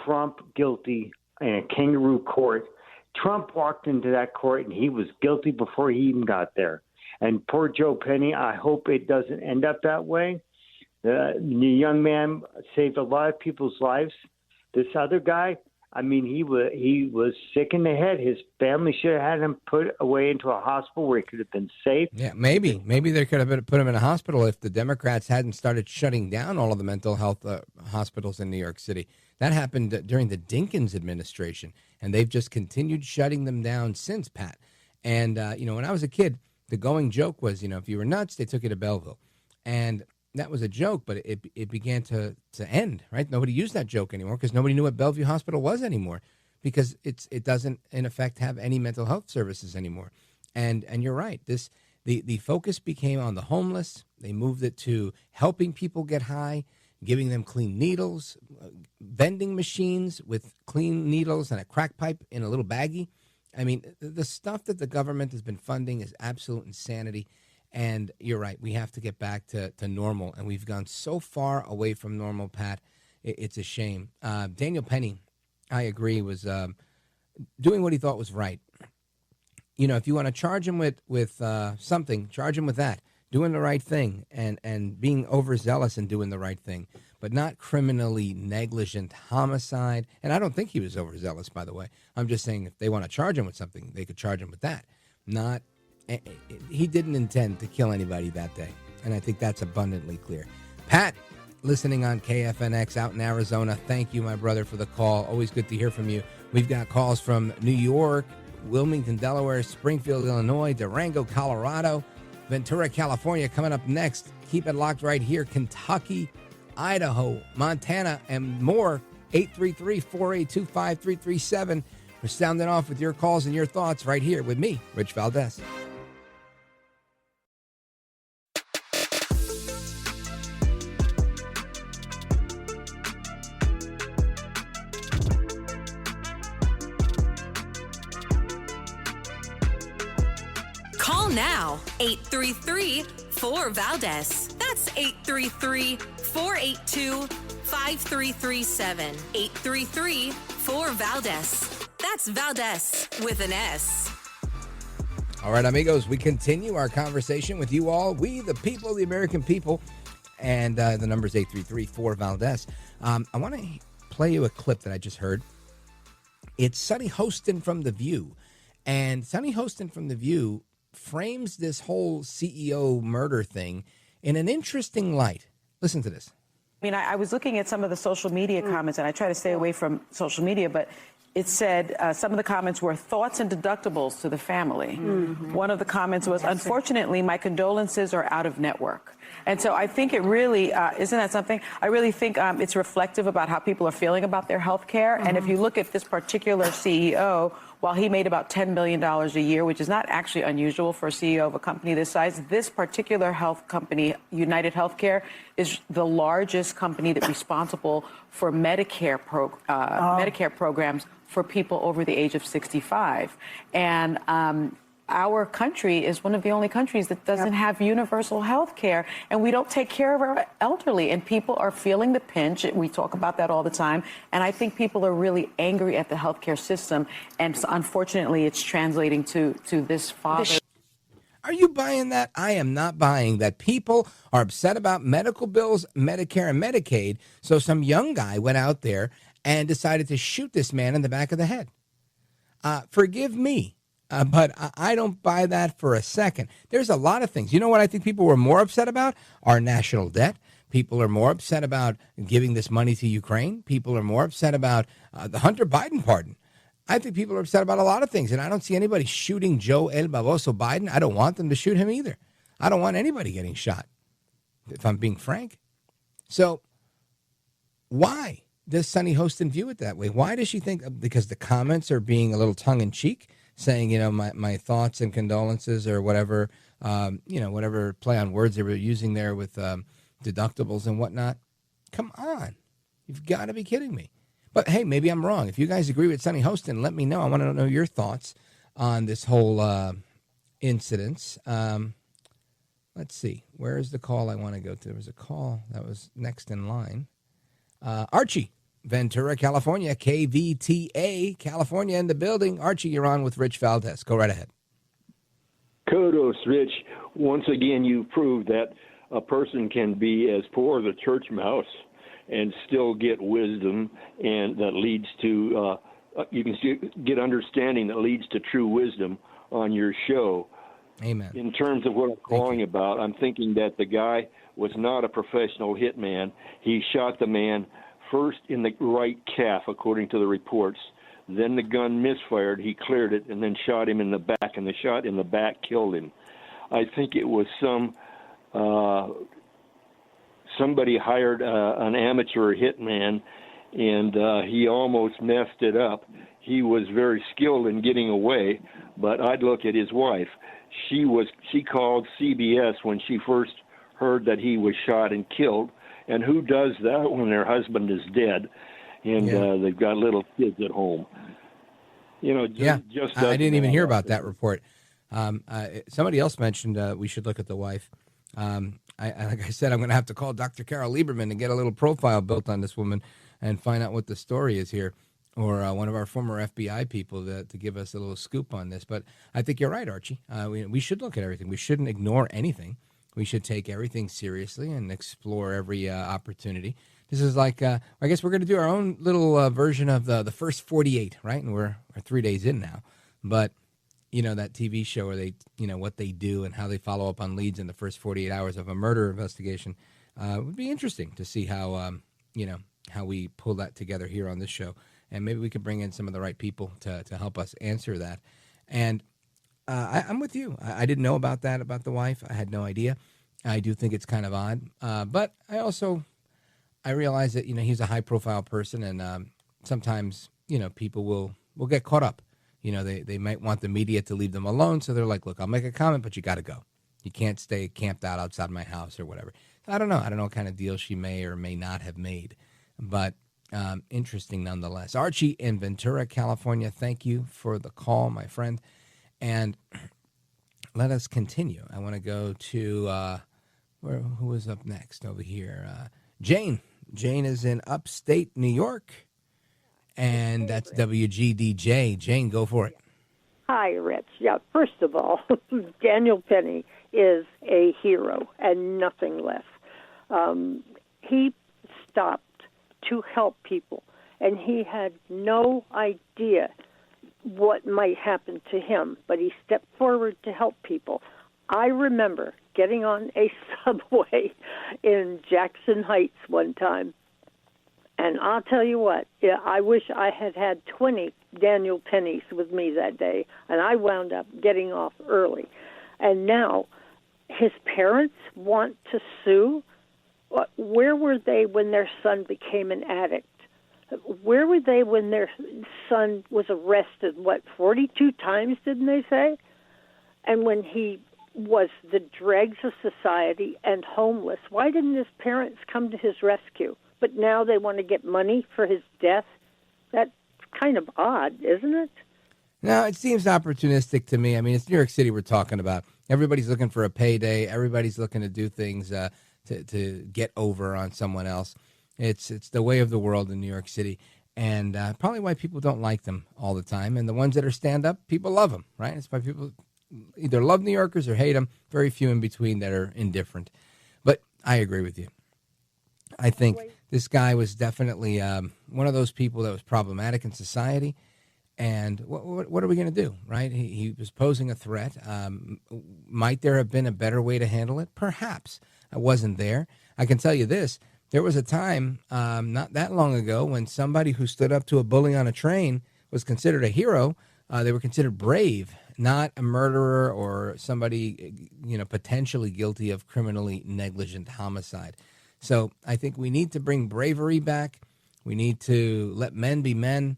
Trump guilty in a kangaroo court. Trump walked into that court and he was guilty before he even got there. And poor Joe Penny, I hope it doesn't end up that way. The young man saved a lot of people's lives. This other guy, I mean, he was sick in the head. His family should have had him put away into a hospital where he could have been safe. Yeah, maybe they could have put him in a hospital if the Democrats hadn't started shutting down all of the mental health hospitals in New York City. That happened during the Dinkins administration, and they've just continued shutting them down since, Pat. And, you know, when I was a kid, the going joke was, you know, if you were nuts, they took you to Belleville. And that was a joke, but it began to end, right? Nobody used that joke anymore because nobody knew what Bellevue Hospital was anymore because it doesn't, in effect, have any mental health services anymore. And you're right. The focus became on the homeless. They moved it to helping people get high, giving them clean needles, vending machines with clean needles and a crack pipe in a little baggie. I mean, the stuff that the government has been funding is absolute insanity. And you're right. We have to get back to normal. And we've gone so far away from normal, Pat. It's a shame. Daniel Penny, I agree, was doing what he thought was right. You know, if you want to charge him with something, charge him with that. Doing the right thing and being overzealous and doing the right thing, but not criminally negligent homicide. And I don't think he was overzealous, by the way. I'm just saying if they want to charge him with something, they could charge him with that. He didn't intend to kill anybody that day, and I think that's abundantly clear. Pat, listening on KFNX out in Arizona, thank you, my brother, for the call. Always good to hear from you. We've got calls from New York, Wilmington, Delaware, Springfield, Illinois, Durango, Colorado, Ventura, California coming up next. Keep it locked right here. Kentucky, Idaho, Montana, and more. 833-482-5337. We're sounding off with your calls and your thoughts right here with me, Rich Valdez. Call now, 833-4VALDEZ. That's 833-482-5337. 833-4VALDEZ. That's Valdez with an S. All right, amigos, we continue our conversation with you all. We, the people, the American people. And the number is 833-4VALDEZ. I want to play you a clip that I just heard. It's Sonny Hostin from The View. And Sonny Hostin from The View frames this whole CEO murder thing in an interesting light. Listen to this. I mean, I was looking at some of the social media comments, and I try to stay away from social media, but it said some of the comments were thoughts and deductibles to the family. Mm-hmm. One of the comments was, unfortunately, my condolences are out of network. And so I think it really, isn't that something? I really think it's reflective about how people are feeling about their health care. Mm-hmm. And if you look at this particular CEO, while he made about $10 million a year, which is not actually unusual for a CEO of a company this size, this particular health company, United Healthcare, is the largest company that's responsible for Medicare programs for people over the age of 65. And our country is one of the only countries that doesn't have universal health care, and we don't take care of our elderly, and people are feeling the pinch. We talk about that all the time, and I think people are really angry at the healthcare system, and so unfortunately it's translating to this father. Are you buying that? I am not buying that. People are upset about medical bills, Medicare, and Medicaid, so some young guy went out there and decided to shoot this man in the back of the head. Forgive me. But I don't buy that for a second. There's a lot of things. You know what I think people were more upset about? Our national debt. People are more upset about giving this money to Ukraine. People are more upset about the Hunter Biden pardon. I think people are upset about a lot of things, and I don't see anybody shooting Joe El Baboso Biden. I don't want them to shoot him either. I don't want anybody getting shot, if I'm being frank. So why does Sunny Hostin view it that way? Why does she think, because the comments are being a little tongue-in-cheek, saying, you know, my thoughts and condolences or whatever, whatever play on words they were using there with deductibles and whatnot. Come on. You've got to be kidding me. But, hey, maybe I'm wrong. If you guys agree with Sunny Hostin, let me know. I want to know your thoughts on this whole incident. Let's see. Where is the call I want to go to? There was a call that was next in line. Archie. Ventura, California, KVTA, California in the building. Archie, you're on with Rich Valdez. Go right ahead. Kudos, Rich. Once again, you proved that a person can be as poor as a church mouse and still get wisdom, and that leads to, you can get understanding that leads to true wisdom on your show. Amen. In terms of what I'm calling about, I'm thinking that the guy was not a professional hitman. He shot the man first in the right calf, according to the reports. Then the gun misfired. He cleared it and then shot him in the back, and the shot in the back killed him. I think it was somebody hired an amateur hitman, and he almost messed it up. He was very skilled in getting away, but I'd look at his wife. She called CBS when she first heard that he was shot and killed. And who does that when their husband is dead and they've got little kids at home? You know, just I didn't even hear about that report. Somebody else mentioned we should look at the wife. Like I said, I'm going to have to call Dr. Carol Lieberman and get a little profile built on this woman and find out what the story is here, or one of our former FBI people to give us a little scoop on this. But I think you're right, Archie. We should look at everything. We shouldn't ignore anything. We should take everything seriously and explore every opportunity. This is like, I guess we're going to do our own little version of the first 48, right? And we're 3 days in now. But, you know, that TV show where they, you know, what they do and how they follow up on leads in the first 48 hours of a murder investigation would be interesting to see how, how we pull that together here on this show. And maybe we could bring in some of the right people to help us answer that. And I'm with you. I didn't know about that, about the wife. I had no idea. I do think it's kind of odd. But I realize that, you know, he's a high-profile person, and sometimes, you know, people will get caught up. You know, they might want the media to leave them alone, so they're like, look, I'll make a comment, but you got to go. You can't stay camped out outside my house or whatever. I don't know. I don't know what kind of deal she may or may not have made, but interesting nonetheless. Archie in Ventura, California, thank you for the call, my friend. And let us continue. I want to go to who is up next over here? Jane. Jane is in upstate New York, and that's WGDJ. Jane, go for it. Hi, Rich. Yeah, first of all, Daniel Penny is a hero and nothing less. He stopped to help people, and he had no idea what might happen to him, but he stepped forward to help people. I remember getting on a subway in Jackson Heights one time, and I'll tell you what, I wish I had had 20 Daniel Pennies with me that day, and I wound up getting off early. And now his parents want to sue. Where were they when their son became an addict? Where were they when their son was arrested, 42 times, didn't they say? And when he was the dregs of society and homeless, why didn't his parents come to his rescue? But now they want to get money for his death? That's kind of odd, isn't it? No, it seems opportunistic to me. I mean, it's New York City we're talking about. Everybody's looking for a payday. Everybody's looking to do things to get over on someone else. It's the way of the world in New York City, and probably why people don't like them all the time. And the ones that are stand-up, people love them, right? It's why people either love New Yorkers or hate them. Very few in between that are indifferent. But I agree with you. I think this guy was definitely one of those people that was problematic in society. And what are we going to do, right? He was posing a threat. Might there have been a better way to handle it? Perhaps. I wasn't there. I can tell you this. There was a time not that long ago when somebody who stood up to a bully on a train was considered a hero. They were considered brave, not a murderer or somebody, potentially guilty of criminally negligent homicide. So I think we need to bring bravery back. We need to let men be men.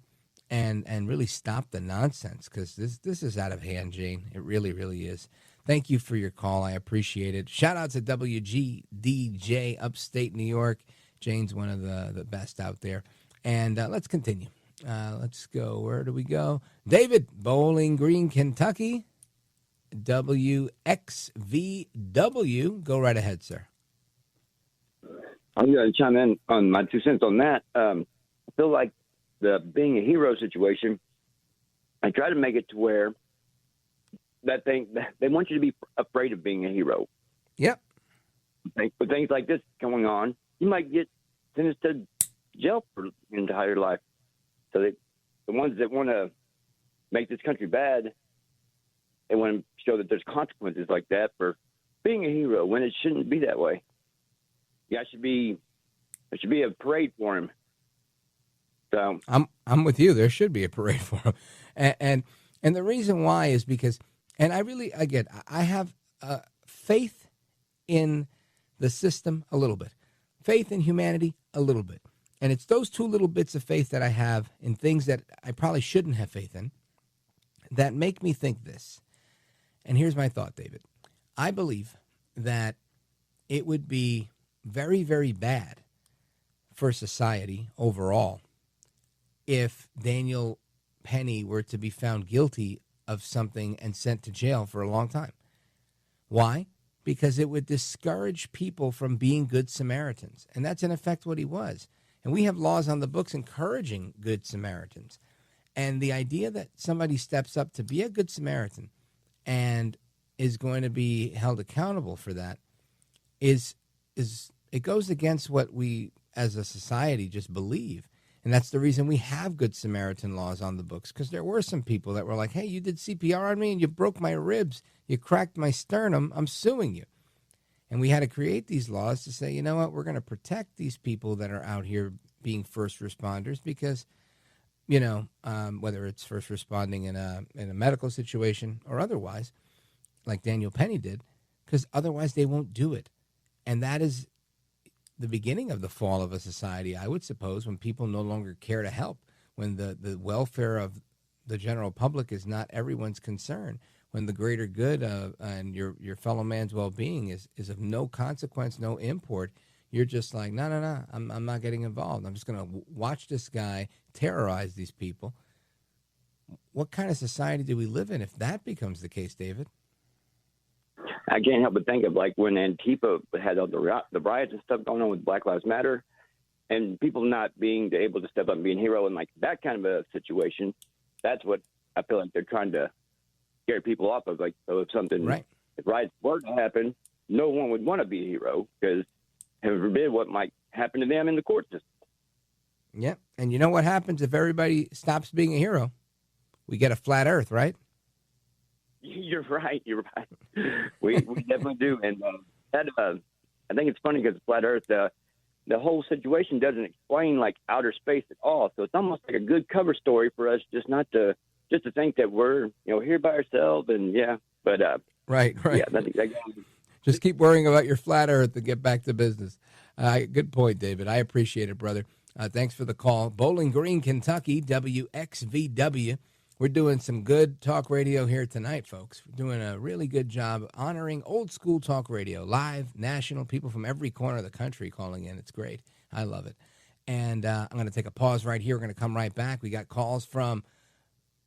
And really stop the nonsense, because this is out of hand, Jane. It really, really is. Thank you for your call. I appreciate it. Shout out to WGDJ, upstate New York. Jane's one of the best out there. And let's continue. Let's go. Where do we go? David, Bowling Green, Kentucky. WXVW. Go right ahead, sir. I'm going to chime in on my 2 cents on that. I feel like the being a hero situation, I try to make it to where that they want you to be afraid of being a hero. Yep. With things like this going on, you might get sentenced to jail for your entire life. So the ones that want to make this country bad, they want to show that there's consequences like that for being a hero when it shouldn't be that way. Yeah, there should be a parade for him. So I'm with you. There should be a parade for him, and the reason why is because, and I really, again, I have faith in the system a little bit, faith in humanity a little bit, and it's those two little bits of faith that I have in things that I probably shouldn't have faith in that make me think this. And here's my thought, David. I believe that it would be very, very bad for society overall if Daniel Penny were to be found guilty of something and sent to jail for a long time. Why? Because it would discourage people from being good Samaritans. And that's in effect what he was. And we have laws on the books encouraging good Samaritans. And the idea that somebody steps up to be a good Samaritan and is going to be held accountable for that is it goes against what we as a society just believe. And that's the reason we have Good Samaritan laws on the books, because there were some people that were like, hey, you did CPR on me and you broke my ribs, you cracked my sternum, I'm suing you. And we had to create these laws to say, you know what, we're going to protect these people that are out here being first responders because, whether it's first responding in a medical situation or otherwise, like Daniel Penny did, because otherwise they won't do it. And that is the beginning of the fall of a society, I would suppose, when people no longer care to help, when the welfare of the general public is not everyone's concern, when the greater good and your fellow man's well-being is of no consequence, no import. You're just like, no, I'm not getting involved. I'm just going to watch this guy terrorize these people. What kind of society do we live in if that becomes the case, David? I can't help but think of like when Antifa had all the riots and stuff going on with Black Lives Matter, and people not being able to step up and be a hero in like that kind of a situation. That's what I feel like they're trying to scare people off of. Like, so if something, right, if riots were to happen, no one would want to be a hero because heaven forbid what might happen to them in the court system. Yeah, and you know what happens if everybody stops being a hero? We get a flat Earth, right? You're right. We definitely do. And I think it's funny because Flat Earth, the whole situation doesn't explain like outer space at all. So it's almost like a good cover story for us, just to think that we're here by ourselves. And right. Yeah, that's exactly. Just keep worrying about your flat Earth and get back to business. Good point, David. I appreciate it, brother. Thanks for the call. Bowling Green, Kentucky, WXVW. We're doing some good talk radio here tonight, folks. We're doing a really good job honoring old school talk radio, live, national, people from every corner of the country calling in. It's great. I love it. And I'm going to take a pause right here. We're going to come right back. We got calls from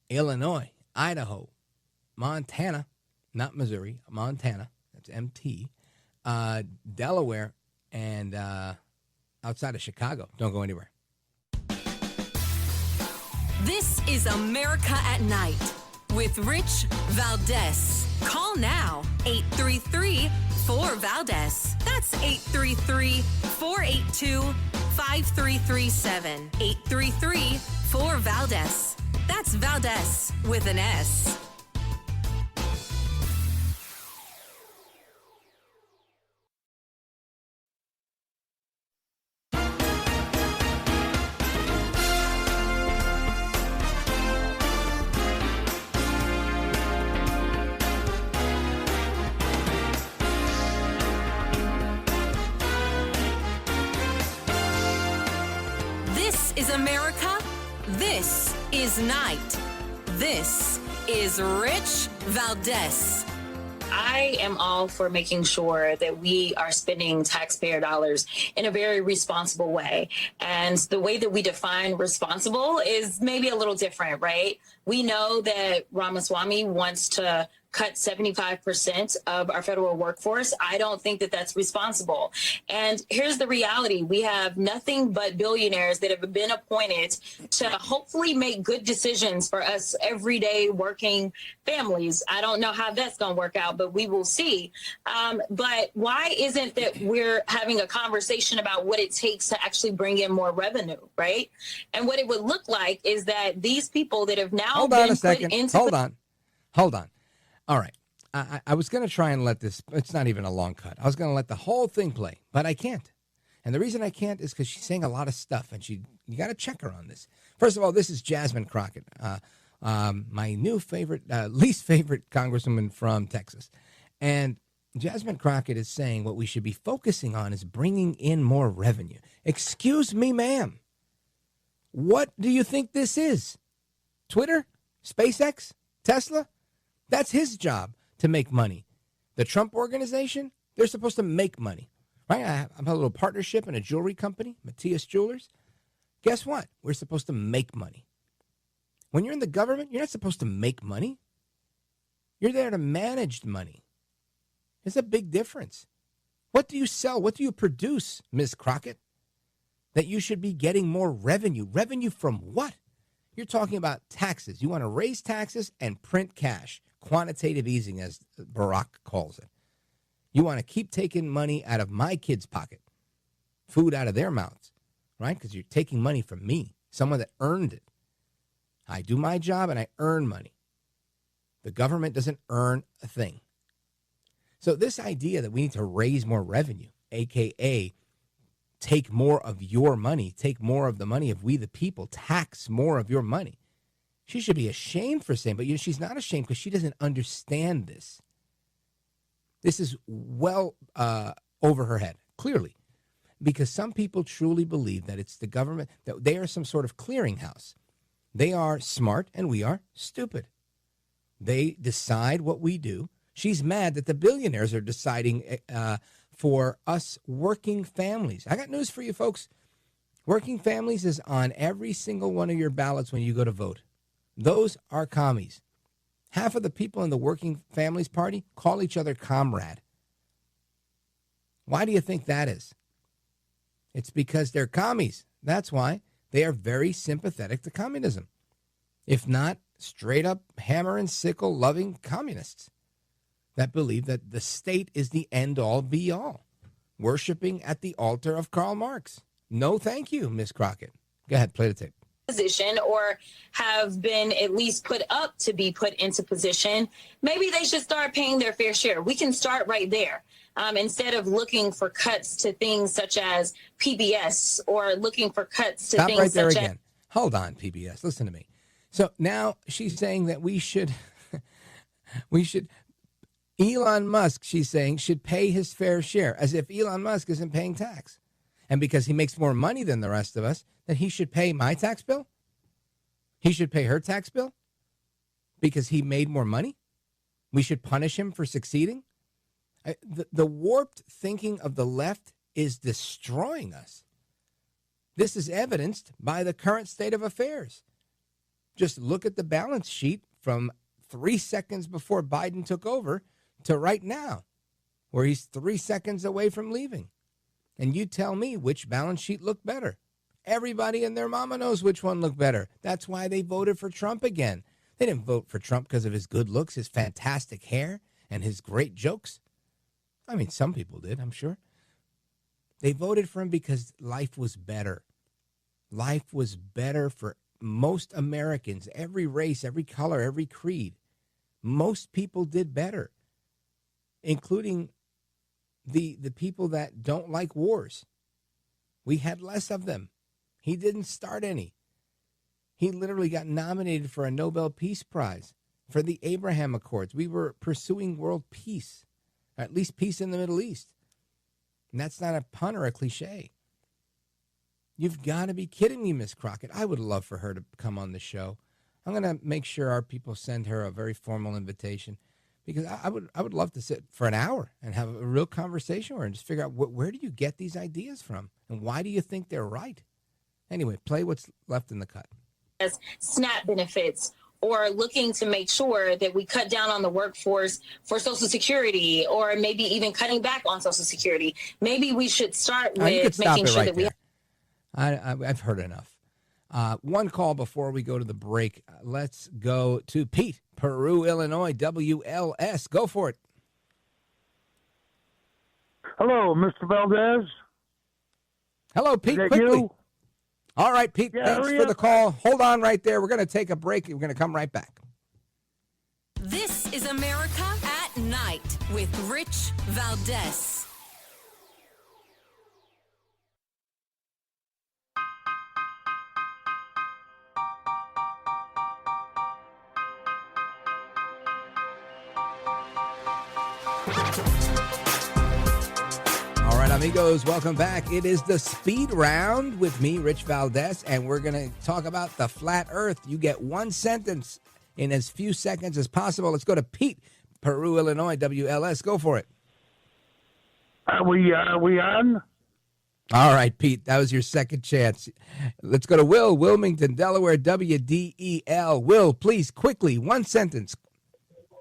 Illinois, Idaho, Montana, not Missouri, Montana, that's MT, Delaware, and outside of Chicago. Don't go anywhere. This is America at Night with Rich Valdez. Call now, 833-4VALDEZ. That's 833-482-5337. 833-4VALDEZ. That's Valdez with an S. This is America. This is Night. This is Rich Valdez. I am all for making sure that we are spending taxpayer dollars in a very responsible way. And the way that we define responsible is maybe a little different, right? We know that Ramaswamy wants to cut 75% of our federal workforce. I don't think that that's responsible. And here's the reality. We have nothing but billionaires that have been appointed to hopefully make good decisions for us everyday working families. I don't know how that's going to work out, but we will see. But why isn't that we're having a conversation about what it takes to actually bring in more revenue, right? And what it would look like is that these people that have now Hold on been a second. put into... Hold on. All right. I was going to try and let this, it's not even a long cut. I was going to let the whole thing play, but I can't. And the reason I can't is because she's saying a lot of stuff, and you got to check her on this. First of all, this is Jasmine Crockett, my new favorite, least favorite congresswoman from Texas. And Jasmine Crockett is saying what we should be focusing on is bringing in more revenue. Excuse me, ma'am. What do you think this is? Twitter? SpaceX? Tesla? That's his job, to make money. The Trump organization, they're supposed to make money, right? I have a little partnership in a jewelry company, Matthias Jewelers. Guess what? We're supposed to make money. When you're in the government, you're not supposed to make money. You're there to manage money. There's a big difference. What do you sell? What do you produce, Ms. Crockett? That you should be getting more revenue. Revenue from what? You're talking about taxes. You want to raise taxes and print cash. Quantitative easing, as Barack calls it. You want to keep taking money out of my kids' pocket, food out of their mouths, right? Because you're taking money from me, someone that earned it. I do my job and I earn money. The government doesn't earn a thing. So this idea that we need to raise more revenue, a.k.a. take more of your money, take more of the money of we the people, tax more of your money. She should be ashamed for saying, but she's not ashamed because she doesn't understand this. This is well over her head, clearly, because some people truly believe that it's the government, that they are some sort of clearinghouse. They are smart and we are stupid. They decide what we do. She's mad that the billionaires are deciding for us working families. I got news for you, folks. Working families is on every single one of your ballots when you go to vote. Those are commies. Half of the people in the Working Families Party call each other comrade. Why do you think that is? It's because they're commies. That's why. They are very sympathetic to communism. If not, straight up hammer and sickle loving communists that believe that the state is the end all be all. Worshiping at the altar of Karl Marx. No, thank you, Miss Crockett. Go ahead, play the tape. Position or have been at least put up to be put into position, maybe they should start paying their fair share. We can start right there. Instead of looking for cuts to things such as PBS or looking for cuts to Stop things right there such again. Hold on, PBS. Listen to me. So now she's saying that we should, Elon Musk, she's saying, should pay his fair share, as if Elon Musk isn't paying tax. And because he makes more money than the rest of us, that he should pay my tax bill? He should pay her tax bill because he made more money? We should punish him for succeeding? The warped thinking of the left is destroying us. This is evidenced by the current state of affairs. Just look at the balance sheet from 3 seconds before Biden took over to right now, where he's 3 seconds away from leaving. And you tell me which balance sheet looked better. Everybody and their mama knows which one looked better. That's why they voted for Trump again. They didn't vote for Trump because of his good looks, his fantastic hair, and his great jokes. I mean, some people did, I'm sure. They voted for him because life was better. Life was better for most Americans, every race, every color, every creed. Most people did better, including the people that don't like wars. We had less of them. He didn't start any. He literally got nominated for a Nobel Peace Prize for the Abraham Accords. We were pursuing world peace, or at least peace in the Middle East. And that's not a pun or a cliche. You've got to be kidding me, Miss Crockett. I would love for her to come on the show. I'm going to make sure our people send her a very formal invitation, because I would love to sit for an hour and have a real conversation with her and just figure out where do you get these ideas from and why do you think they're right? Anyway, play what's left in the cut. As SNAP benefits, or looking to make sure that we cut down on the workforce for Social Security, or maybe even cutting back on Social Security. Maybe we should start with making sure that we. I've heard enough. One call before we go to the break. Let's go to Pete, Peru, Illinois, WLS. Go for it. Hello, Mr. Valdez. Hello, Pete. Is that Quickly. you? All right, Pete. Yeah, thanks for the call. Hold on right there. We're going to take a break. We're going to come right back. This is America at Night with Rich Valdez. All right, amigos, welcome back. It is the speed round with me, Rich Valdez, and we're going to talk about the flat earth. You get one sentence in as few seconds as possible. Let's go to Pete, Peru, Illinois, WLS. Go for it. Are we on? All right, Pete, that was your second chance. Let's go to Will, Wilmington, Delaware, WDEL. Will, please, quickly, one sentence.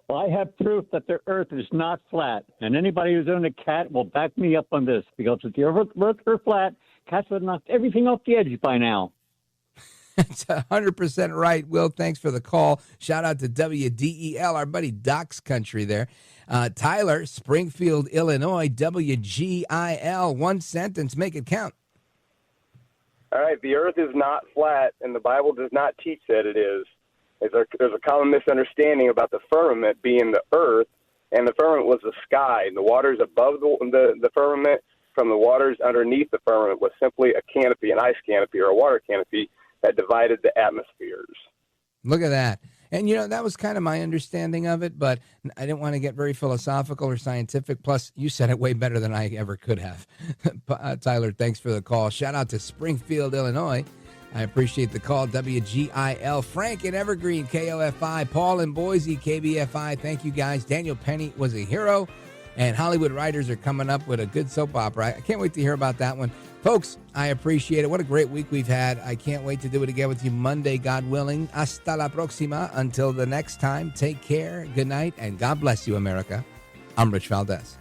Well, I have proof that the earth is not flat, and anybody who's owned a cat will back me up on this, because if the earth were flat, cats would have knocked everything off the edge by now. That's 100% right, Will. Thanks for the call. Shout out to WDEL, our buddy Doc's country there. Tyler, Springfield, Illinois, WGIL. One sentence, make it count. All right, the earth is not flat, and the Bible does not teach that it is. There's a common misunderstanding about the firmament being the earth, and the firmament was the sky. And the waters above the firmament from the waters underneath the firmament was simply a canopy, an ice canopy or a water canopy that divided the atmospheres. Look at that. And, you know, that was kind of my understanding of it, but I didn't want to get very philosophical or scientific. Plus, you said it way better than I ever could have. Tyler, thanks for the call. Shout out to Springfield, Illinois. I appreciate the call. WGIL. Frank in Evergreen, KOFI. Paul in Boise, KBFI. Thank you, guys. Daniel Penny was a hero, and Hollywood writers are coming up with a good soap opera. I can't wait to hear about that one. Folks, I appreciate it. What a great week we've had. I can't wait to do it again with you Monday, God willing. Hasta la próxima. Until the next time, take care, good night, and God bless you, America. I'm Rich Valdez.